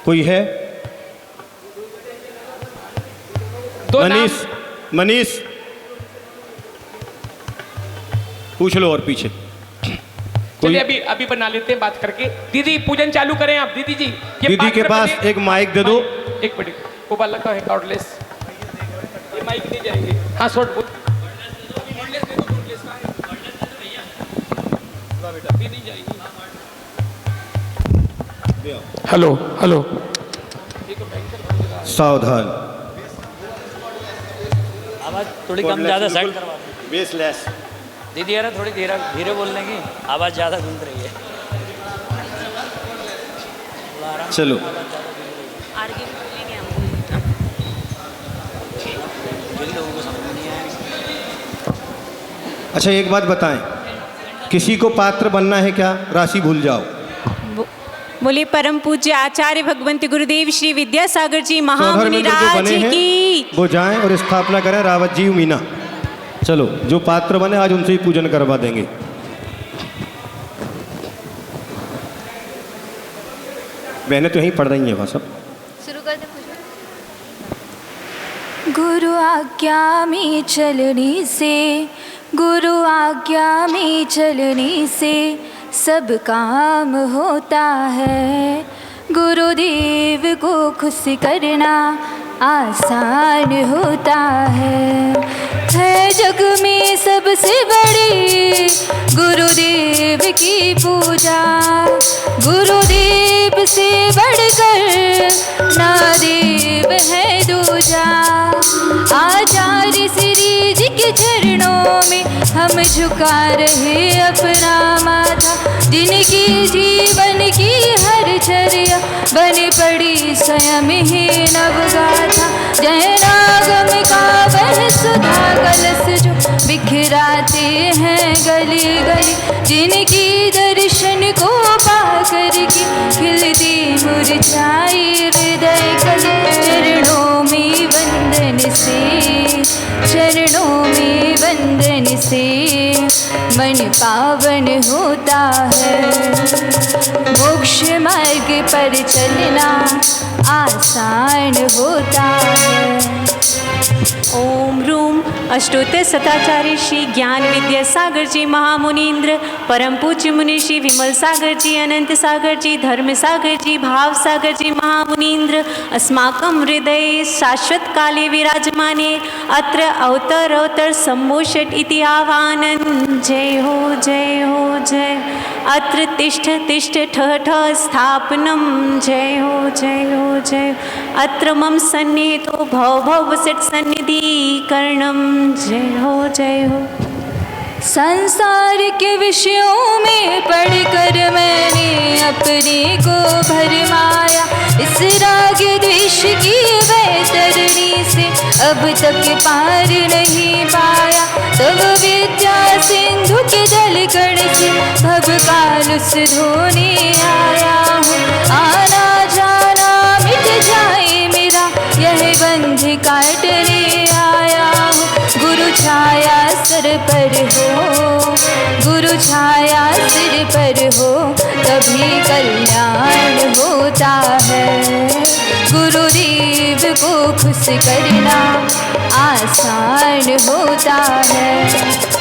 कोई है? 2 मनीष पूछ लो और पीछे। चलिए अभी बना लेते हैं बात करके। दीदी पूजन चालू करें आप। दीदी जी दीदी के पास एक माइक दे दो। 1 मिनट, वो वाला का है कॉर्डलेस, ये माइक नहीं जाएंगे। हाँ शॉर्ट बोल। हेलो हेलो, सावधान, आवाज थोड़ी कम ज़्यादा सेट करवा बेसलेस। दीदी है ना, थोड़ी धीरे बोलने की, आवाज़ ज़्यादा गूंज रही है। चलो अच्छा एक बात बताएं, किसी को पात्र बनना है क्या? राशि भूल जाओ। बोलिए परम पूज्य आचार्य भगवंत गुरुदेव श्री विद्यासागर जी महामुनि जो राज बने हैं की वो जाएं और स्थापना करें रावत जी मीना। चलो जो पात्र बने आज उनसे ही पूजन करवा देंगे। बहनें तो यहीं पढ़ रही हैं वहाँ सब। शुरू कर दे। गुरु आज्ञा में चलने से, गुरु आज्ञा में चलने से सब काम होता है। गुरुदेव को खुश करना आसान होता है जग में सबसे बड़ी गुरुदेव की पूजा। गुरुदेव से बढ़कर ना देव है दूजा। आचार्य श्री जी के चरणों में हम झुका रहे अपना माथा। जिनकी जीवन की हर चर्या बन पड़ी स्वयं ही नवगाथा। जयनागम का वह सुधा कलश जो बिखराते हैं गली गली। जिनकी दर्शन को पाकर की खिलती मुरझाई हृदय कली। चरणों में वंदन से चरणों में वंदन से मन पावन होता है। मोक्ष मार्ग पर चलना आसान होता है। ओम रूम अष्टोत्तर शताचार्य श्री ज्ञान विद्या सागर जी महामुनीन्द्र परम पूज्य मुनि श्री विमल सागर जी अनंत सागर जी धर्म सागर जी भाव सागर जी महामुनीन्द्र अस्माकं हृदये शाश्वत काले विराजमाने अत्र अवतर सम्मोषट इति आह्वानं। जय हो जय हो जय। अत्र तिष्ठ तिष्ठ ठः ठः स्थापनं। जय हो जय हो जय। अत्र मम सन्निहितो भव भव सिट सन्निधि कर्णम। जय हो जय हो। संसार के विषयों में पढ़कर मैंने अपने को भरमाया। इस राग द्वेष की वैतरणी से अब तक पार नहीं पाया। तब विद्या सिंधु के जल कण से भव कालुस धोने आया हूँ। आना जाना मिट जाए मेरा यह बंध काटने आया हूँ। गुरु छाया सिर पर हो, गुरु छाया सिर पर हो तभी कल्याण होता है। गुरुदेव को खुश करना आसान होता है।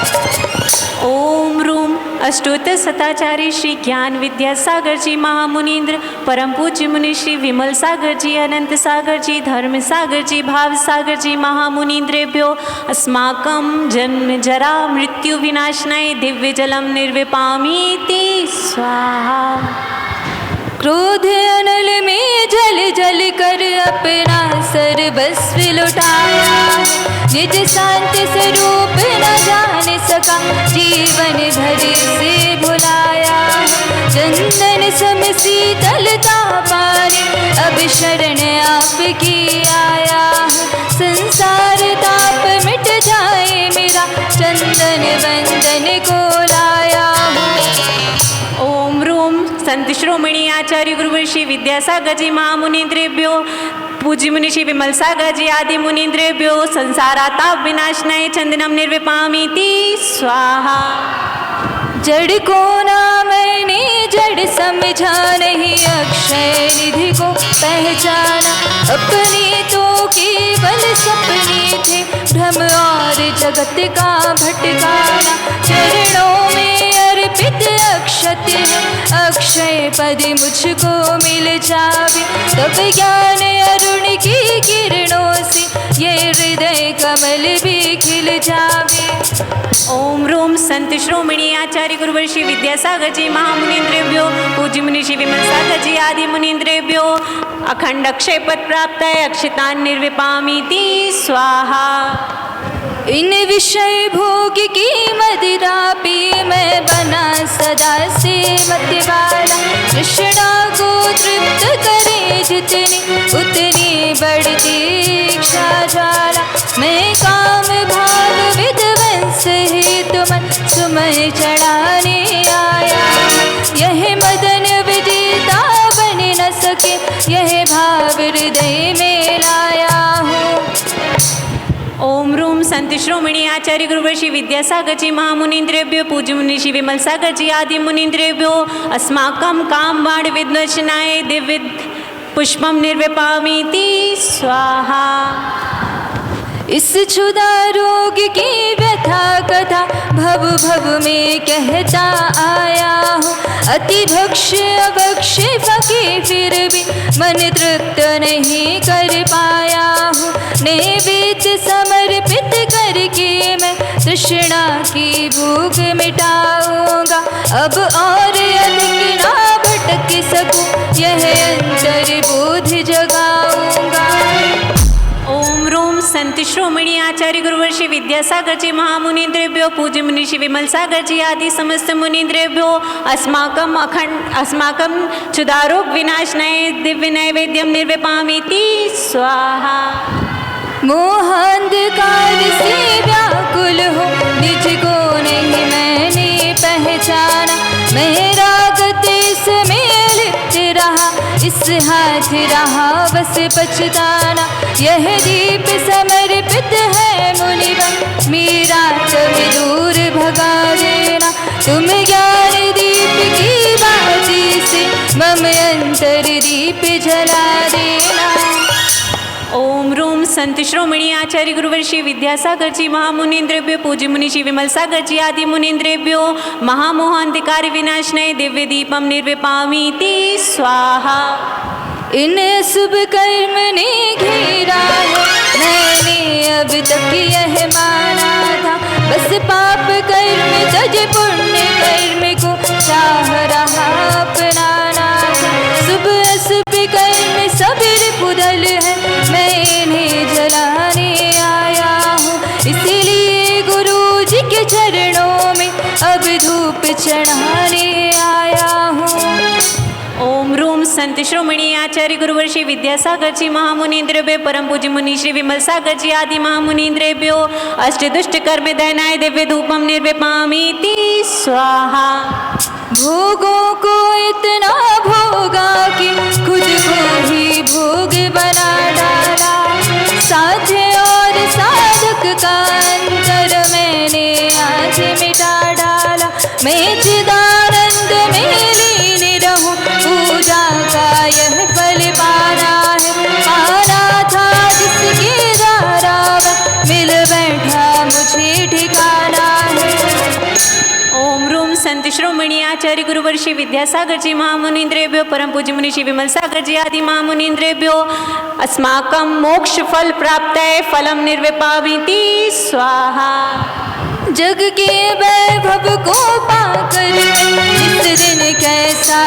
ओम रूम अष्टोत्तर शताचार्य श्री ज्ञान विद्या सागर जी महामुनीन्द्र परम पूज्य मुनि श्री विमल सागर जी अनंत सागर जी धर्म सागर जी भाव सागर जी महामुनीन्द्रेभ्यो अस्माकं जन्म जरा मृत्यु विनाशनाय दिव्य जलम निर्विपामीति स्वाहा। क्रोध अनल में जल जल कर अपना सर्वस्व लुटाया। निज शांत स्वरूप न जान सका जीवन भर से भुलाया। चंदन सम शीतलता पानी अब शरण आपकी आया। संसार ताप मिट जाए मेरा चंदन वंदन को लाया। ओम रूम संत श्रोमणी आचार्य गुरु श्री विद्यासागर जी महामुनीन्द्रेभ्यो पूज्य मुनि श्री विमल सागर जी आदि मुनीन्द्रेभ्यो संसाराताप विनाशनाय चंदनम निर्विपामीति स्वाहा। जड़ को ना मैंने जड़ समझा नहीं अक्षय निधि को पहचाना। अपने तो केवल सपने थे भ्रम और जगत का भटकाना। चरणों में अर्पित अक्षत है अक्षय पद मुझको मिल जावे। तब ज्ञान अरुण की किरणों से ये हृदय कमल भी खिल जावे। ओम रोम संत श्रोमणी आचार्य गुरु श्री विद्यासागर जी महामुनीन्द्रेभ्यो पूज्य मुनि श्री विमल सागर जी आदि मुनीन्द्रेभ्यो अखंड अक्षय पद प्राप्त है अक्षितान निर्विपामीति स्वाहा। इन विषय भोग की मदिरा पी मैं बना सदा से मतवाला। कृष्णा को तृप्त करे जितनी उतनी बढ़ती इच्छा ज्वाला। मैं काम भाव विध्वंस हेतु मन सुमय चढ़ाने आया। यह मदन विजेता बन न सके यह भाव हृदय में लाया हूँ। ओम रूम संत श्रोमणी आचार्य गुरु श्री विद्यासागर जी महामुनीन्द्रेभ्यो पूज्य मुनि श्री विमल सागर जी आदि मुनीन्द्रेभ्यो अस्माकं काम बाण विद्वचनाय दिव्य पुष्पम निर्विपामीति स्वाहा। इस क्षुधा रोग की व्यथा कथा भव भव में कहता आया हूँ। अति भक्ष्य अभक्ष्य फके फिर भी मन तृप्त नहीं कर पाया हूँ। नैवेद्य समर्पित करके मैं तृष्णा की भूख मिटाऊंगा। अब और अधिक ना भटक सकूं यह अंतर बोध जगाऊंगा। ओम रोम संत श्रोमणी आचार्य गुरु श्री विद्यासागर जी महामुनीन्द्रेभ्यो पूज्य मुनि श्री विमल सागर जी आदि समस्त मुनीन्द्रेभ्यो अस्माकं क्षुधारोग विनाशनाय दिव्य नैवेद्यम निर्विपामीति स्वाहा। मोहांधकार से व्याकुल हो निज को नहीं मैंने पहचाना। मैं राग देश में लिप्त रहा इस हाथ रहा बस पछताना। यह दीप समर्पित है मुनिवर जला देना। ओम रूम संत श्रोमणी आचार्य गुरुवर्षी विद्यासागर जी महामुनीन्द्रेभ्यो पूज्य मुनि श्री विमल सागर जी आदि मुनीन्द्रेभ्यो महामोहांतिकारी विनाशनय दिव्य दीपम निर्विपामीति स्वाहा। इन शुभ कर्म ने घेरा है, मैंने अब तक यह माना था, बस पाप कर्म तज पुण्य कर्म को चाह रहा अपनाना था। शुभ अशुभ कर्म सब पुदल है, मैं इन्हें जलाने आया हूँ, इसलिए गुरु जी के चरणों में अब धूप चढ़ाने आया हूँ। ओम रूम संत श्रोमणी आचार्य गुरुवर्षी विद्यासागर जी महामुनीन्द्रेभ्यो परम पूज्य मुनि श्री विमल सागर जी आदि महामुनीन्द्रेभ्यो अष्ट दुष्ट कर्म दहनाय दिव्य धूपम निर्विपामीति स्वाहा। भोगों को इतना भोगा कि खुद को ही भोग बना डाला, साध्य और साधक का अंतर मैंने आज मिटा डाला। मैं चिदानंद में लीन रहूं, पूजा का यह फल पाना है, पाना था जिसके द्वारा मिल बैठा मुझे ठिकाना है। ओम रूम संत श्रोमणी आचार्य गुरुवर्षी विद्यासागर जी महामुनीन्द्रेभ्यो परम पूज्य मुनि श्री विमल सागर जी आदि महामुनीन्द्रेभ्यो अस्माकं मोक्ष फल प्राप्तये फलम निर्विपामीति स्वाहा। जग के वैभव को पाकर इस दिन कैसा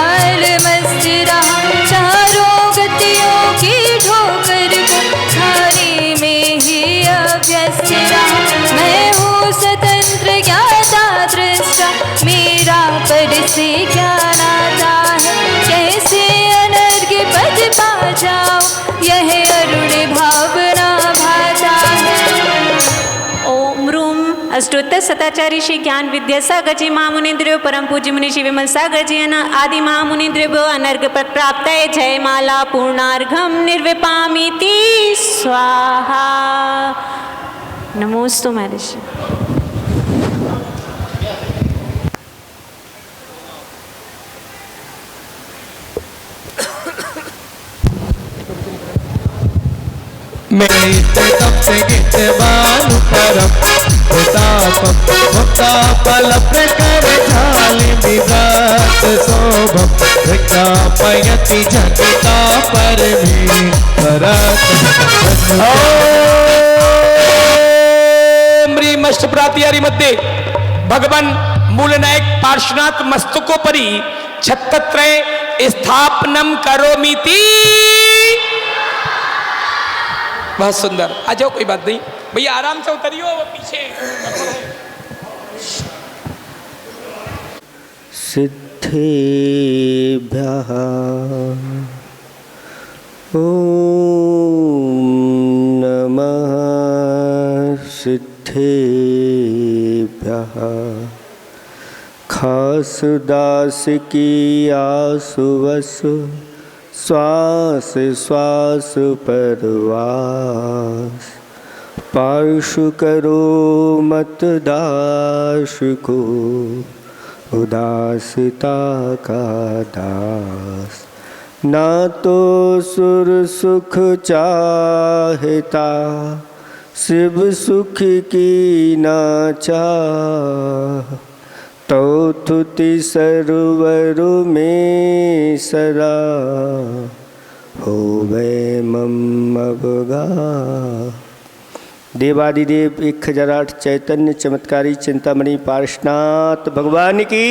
मस्त रहा, चारों गतियों की ठोकर को खाने में ही अभ्यस्त रहा। मैं हूँ स्वतंत्र ज्ञाता दृष्टा, मेरा पर से क्या नाता है, कैसे अनर्घ पद पा जाऊं यह अरुण भावना भाता है। ओम रूम अष्टोत्तर सताचार्य श्री ज्ञान विद्यासागर जी महामुनीन्द्रेभ्यो परम पूज्य मुनि श्री विमल सागर जी आदि महामुनीन्द्रेभ्यो अनर्घ पद प्राप्तये जयमाला पूर्णार्घम निर्विपामीति स्वाहा। नमोस्तु महर्षि। मैं तप से गित बानु परम प्रतापम मुक्तापल प्रकर झालि विभ्रात शोभम विज्ञापयति जगता परमे भरत। ओम ह्रीं अष्टप्रातिहारी मध्ये भगवान मूलनायक पार्श्वनाथ मस्तकोपरि छत्तत्रय स्थापनम करोमीति। बहुत सुंदर। आ जाओ, कोई बात नहीं भैया, आराम से उतरियो, वो पीछे। सिद्धेभ्यः ओम नमः सिद्धेभ्यः। खास दास की आसुवस श्वास श्वास परवास, पार्श्व करो मत दास को उदासता का दास। ना तो सुर सुख चाहता शिव सुख की ना चाह, तो तुति सरवर में सदा होवे मम अवगा। देवादिदेव 1008 चैतन्य चमत्कारी चिंतामणि पार्श्वनाथ भगवान की।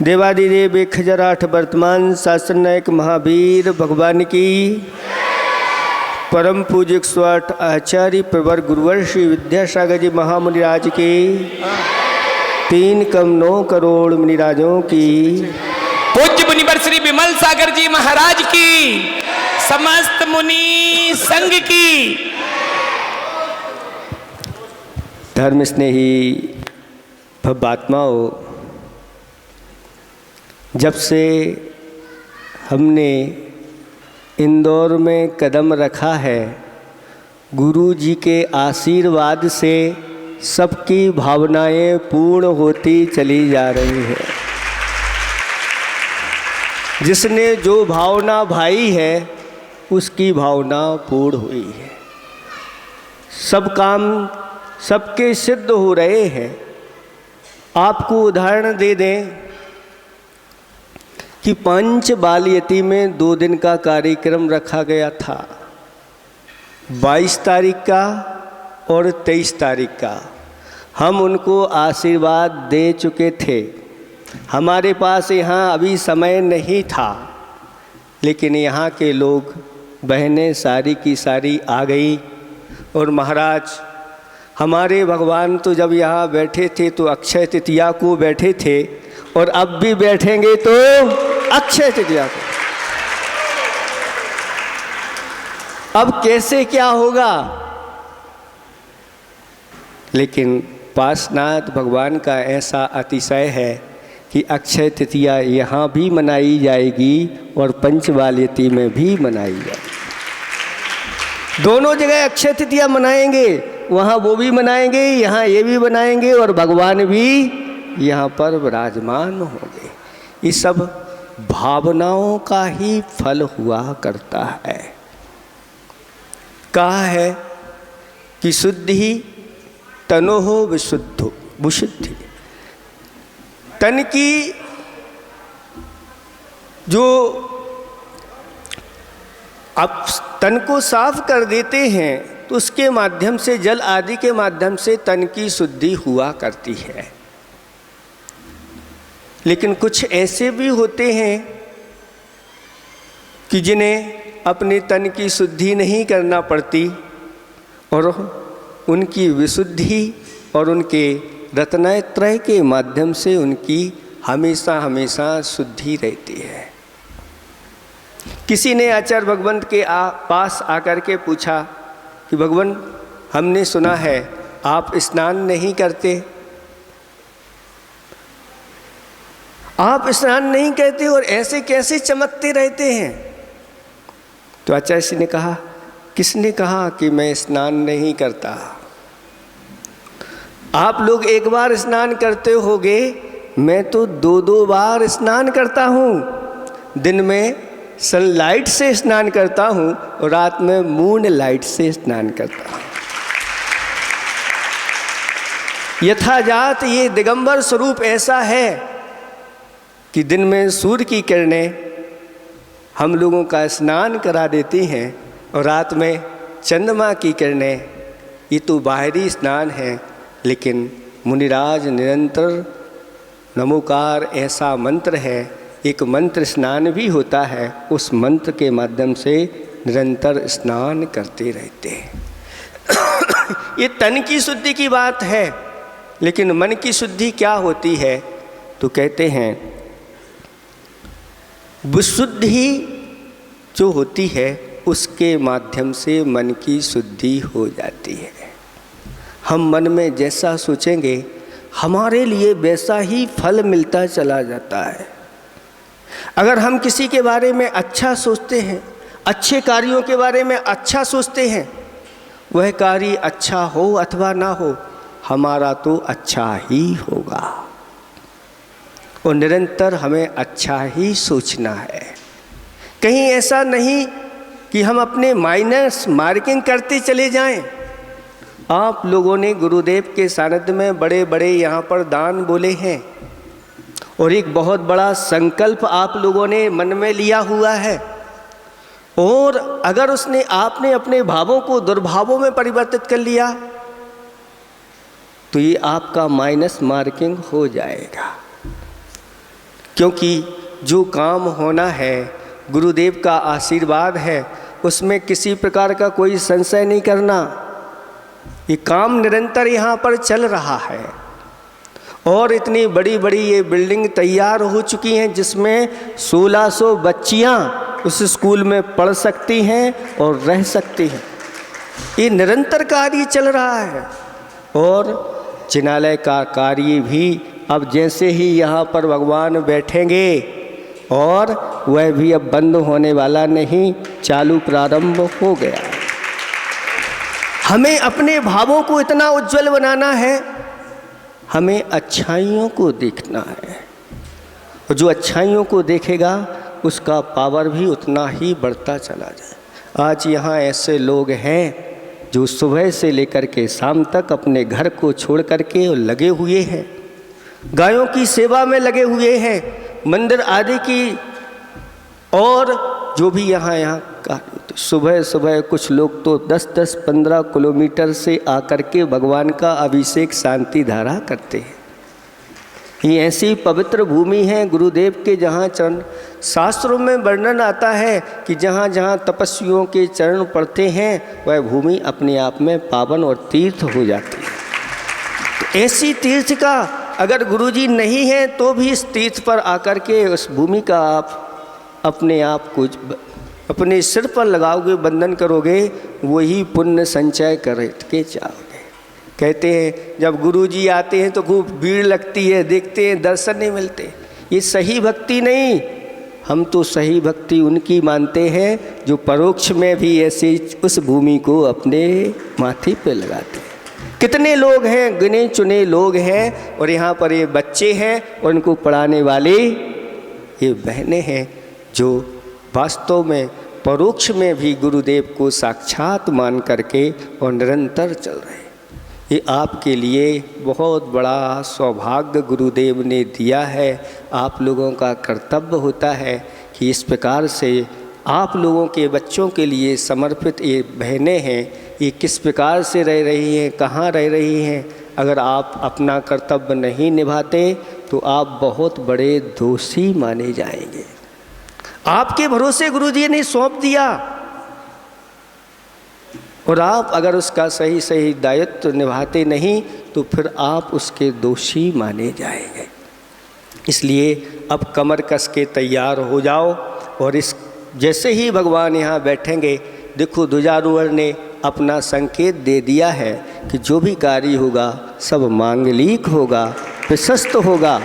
देवादिदेव 1008 वर्तमान शासन नायक महावीर भगवान की। परम पूज्य 108 आचार्य प्रवर गुरुवर्षी विद्यासागर जी महामुनि राज के 3 कम 9 करोड़ मुनिराजों की। पूज्य मुनिवर श्री विमल सागर जी महाराज की, समस्त मुनि संघ की। धर्म स्नेही भव्यात्माओं, जब से हमने इंदौर में कदम रखा है, गुरु जी के आशीर्वाद से सबकी भावनाएं पूर्ण होती चली जा रही हैं। जिसने जो भावना भाई है उसकी भावना पूर्ण हुई है। सब काम सबके सिद्ध हो रहे हैं। आपको उदाहरण दे दें कि पंच बालयती में 2 दिन का कार्यक्रम रखा गया था, 22 तारीख का और 23 तारीख का। हम उनको आशीर्वाद दे चुके थे। हमारे पास यहाँ अभी समय नहीं था, लेकिन यहाँ के लोग बहनें सारी की सारी आ गई। और महाराज हमारे भगवान तो जब यहाँ बैठे थे तो अक्षय तृतीया को बैठे थे, और अब भी बैठेंगे तो अक्षय तृतीया को। अब कैसे क्या होगा, लेकिन पार्श्वनाथ भगवान का ऐसा अतिशय है कि अक्षय तृतीया यहाँ भी मनाई जाएगी और पंचबालयती में भी मनाई जाएगी। दोनों जगह अक्षय तृतीया मनाएंगे, वहाँ वो भी मनाएंगे, यहाँ ये भी मनाएंगे, और भगवान भी यहाँ पर विराजमान होंगे। ये सब भावनाओं का ही फल हुआ करता है। कहा है कि शुद्धि तनोहो विशुद्धो विशुद्धि। तन की जो आप तन को साफ कर देते हैं तो उसके माध्यम से, जल आदि के माध्यम से तन की शुद्धि हुआ करती है। लेकिन कुछ ऐसे भी होते हैं कि जिन्हें अपने तन की शुद्धि नहीं करना पड़ती, और उनकी विशुद्धि और उनके रत्नत्रय के माध्यम से उनकी हमेशा हमेशा शुद्धि रहती है। किसी ने आचार्य भगवंत के पास आकर के पूछा कि भगवान, हमने सुना है आप स्नान नहीं करते, आप स्नान नहीं करते और ऐसे कैसे चमकते रहते हैं। तो आचार्य जी ने कहा, किसने कहा कि मैं स्नान नहीं करता? आप लोग एक बार स्नान करते होगे, मैं तो 2-2 बार स्नान करता हूँ। दिन में सनलाइट से स्नान करता हूँ और रात में मून लाइट से स्नान करता हूँ। यथाजात ये दिगंबर स्वरूप ऐसा है कि दिन में सूर्य की किरणें हम लोगों का स्नान करा देती हैं, और रात में चंद्रमा की किरणें। ये तो बाहरी स्नान है, लेकिन मुनिराज निरंतर नमोकार ऐसा मंत्र है, एक मंत्र स्नान भी होता है, उस मंत्र के माध्यम से निरंतर स्नान करते रहते हैं। ये तन की शुद्धि की बात है, लेकिन मन की शुद्धि क्या होती है? तो कहते हैं विशुद्धि जो होती है उसके माध्यम से मन की शुद्धि हो जाती है। हम मन में जैसा सोचेंगे हमारे लिए वैसा ही फल मिलता चला जाता है। अगर हम किसी के बारे में अच्छा सोचते हैं, अच्छे कार्यों के बारे में अच्छा सोचते हैं, वह कार्य अच्छा हो अथवा ना हो, हमारा तो अच्छा ही होगा। और निरंतर हमें अच्छा ही सोचना है। कहीं ऐसा नहीं कि हम अपने माइनस मार्किंग करते चले जाएं। आप लोगों ने गुरुदेव के सानिध्य में बड़े बड़े यहाँ पर दान बोले हैं, और एक बहुत बड़ा संकल्प आप लोगों ने मन में लिया हुआ है, और अगर आपने अपने भावों को दुर्भावों में परिवर्तित कर लिया तो ये आपका माइनस मार्किंग हो जाएगा। क्योंकि जो काम होना है, गुरुदेव का आशीर्वाद है, उसमें किसी प्रकार का कोई संशय नहीं करना। ये काम निरंतर यहाँ पर चल रहा है, और इतनी बड़ी बड़ी ये बिल्डिंग तैयार हो चुकी हैं जिसमें 1600 बच्चियाँ उस स्कूल में पढ़ सकती हैं और रह सकती हैं। ये निरंतर कार्य चल रहा है। और जिनालय का कार्य भी अब जैसे ही यहाँ पर भगवान बैठेंगे, और वह भी अब बंद होने वाला नहीं, चालू प्रारंभ हो गया। हमें अपने भावों को इतना उज्जवल बनाना है, हमें अच्छाइयों को देखना है, और जो अच्छाइयों को देखेगा उसका पावर भी उतना ही बढ़ता चला जाए। आज यहाँ ऐसे लोग हैं जो सुबह से लेकर के शाम तक अपने घर को छोड़ करके लगे हुए हैं, गायों की सेवा में लगे हुए हैं, मंदिर आदि की, और जो भी यहाँ का सुबह सुबह कुछ लोग तो 10-10, 15 किलोमीटर से आकर के भगवान का अभिषेक शांति धारा करते हैं। ये ऐसी पवित्र भूमि है गुरुदेव के, जहाँ चरण शास्त्रों में वर्णन आता है कि जहाँ जहाँ तपस्वियों के चरण पड़ते हैं वह भूमि अपने आप में पावन और तीर्थ हो जाती है। तो ऐसी तीर्थ का अगर गुरुजी नहीं है तो भी इस तीर्थ पर आकर के उस भूमि का आप अपने आप को अपने सिर पर लगाओगे, वंदन करोगे, वही पुण्य संचय करके जाओगे। कहते हैं जब गुरुजी आते हैं तो खूब भीड़ लगती है, देखते हैं दर्शन नहीं मिलते। ये सही भक्ति नहीं। हम तो सही भक्ति उनकी मानते हैं जो परोक्ष में भी ऐसे उस भूमि को अपने माथे पे लगाते हैं। कितने लोग हैं, गिने चुने लोग हैं, और यहाँ पर ये बच्चे हैं और उनको पढ़ाने वाले ये बहनें हैं जो वास्तव में परोक्ष में भी गुरुदेव को साक्षात मान करके और निरंतर चल रहे हैं। ये आपके लिए बहुत बड़ा सौभाग्य गुरुदेव ने दिया है। आप लोगों का कर्तव्य होता है कि इस प्रकार से आप लोगों के बच्चों के लिए समर्पित ये बहनें हैं, ये किस प्रकार से रह रही हैं, कहाँ रह रही हैं। अगर आप अपना कर्तव्य नहीं निभाते तो आप बहुत बड़े दोषी माने जाएंगे। आपके भरोसे गुरुजी ने सौंप दिया और आप अगर उसका सही सही दायित्व निभाते नहीं तो फिर आप उसके दोषी माने जाएंगे। इसलिए अब कमर कस के तैयार हो जाओ, और इस जैसे ही भगवान यहाँ बैठेंगे, देखो ध्वजारोहण ने अपना संकेत दे दिया है कि जो भी कार्य होगा सब मांगलिक होगा, प्रशस्त होगा,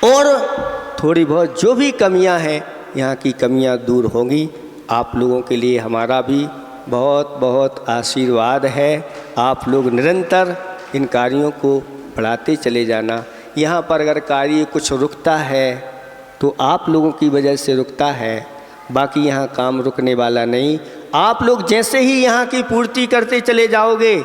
और थोड़ी बहुत जो भी कमियां हैं यहाँ की कमियां दूर होंगी। आप लोगों के लिए हमारा भी बहुत बहुत आशीर्वाद है। आप लोग निरंतर इन कार्यों को बढ़ाते चले जाना। यहाँ पर अगर कार्य कुछ रुकता है तो आप लोगों की वजह से रुकता है, बाकी यहाँ काम रुकने वाला नहीं। आप लोग जैसे ही यहाँ की पूर्ति करते चले जाओगे,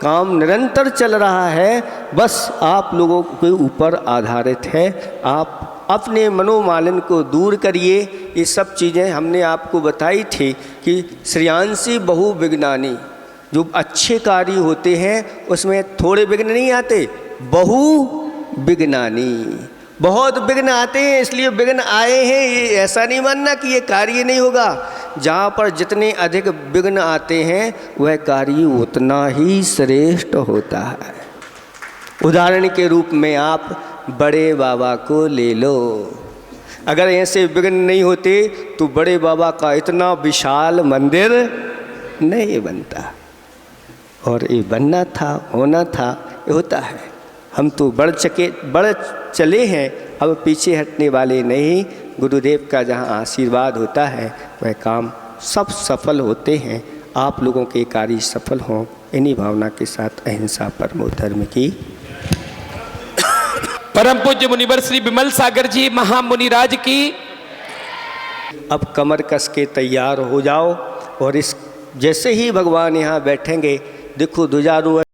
काम निरंतर चल रहा है, बस आप लोगों के ऊपर आधारित है। आप अपने मनोमालिन्य को दूर करिए। ये सब चीज़ें हमने आपको बताई थी कि श्रेयांसी बहु विघ्नानि, जो अच्छे कार्य होते हैं उसमें थोड़े विघ्न नहीं आते, बहु विघ्नानि, बहुत विघ्न आते हैं। इसलिए विघ्न आए हैं, ये ऐसा नहीं मानना कि ये कार्य नहीं होगा। जहाँ पर जितने अधिक विघ्न आते हैं वह कार्य उतना ही श्रेष्ठ होता है। उदाहरण के रूप में आप बड़े बाबा को ले लो। अगर ऐसे विघ्न नहीं होते तो बड़े बाबा का इतना विशाल मंदिर नहीं बनता, और ये बनना था, होना था, ये होता है। हम तो बढ़ चले हैं, अब पीछे हटने वाले नहीं। गुरुदेव का जहाँ आशीर्वाद होता है वह काम सब सफल होते हैं। आप लोगों के कार्य सफल हों, इन्हीं भावना के साथ अहिंसा परमो धर्म की। परम पूज्य मुनिवर श्री विमल सागर जी महामुनिराज की। अब कमर कस के तैयार हो जाओ, और इस जैसे ही भगवान यहाँ बैठेंगे, देखो ध्वजारोहण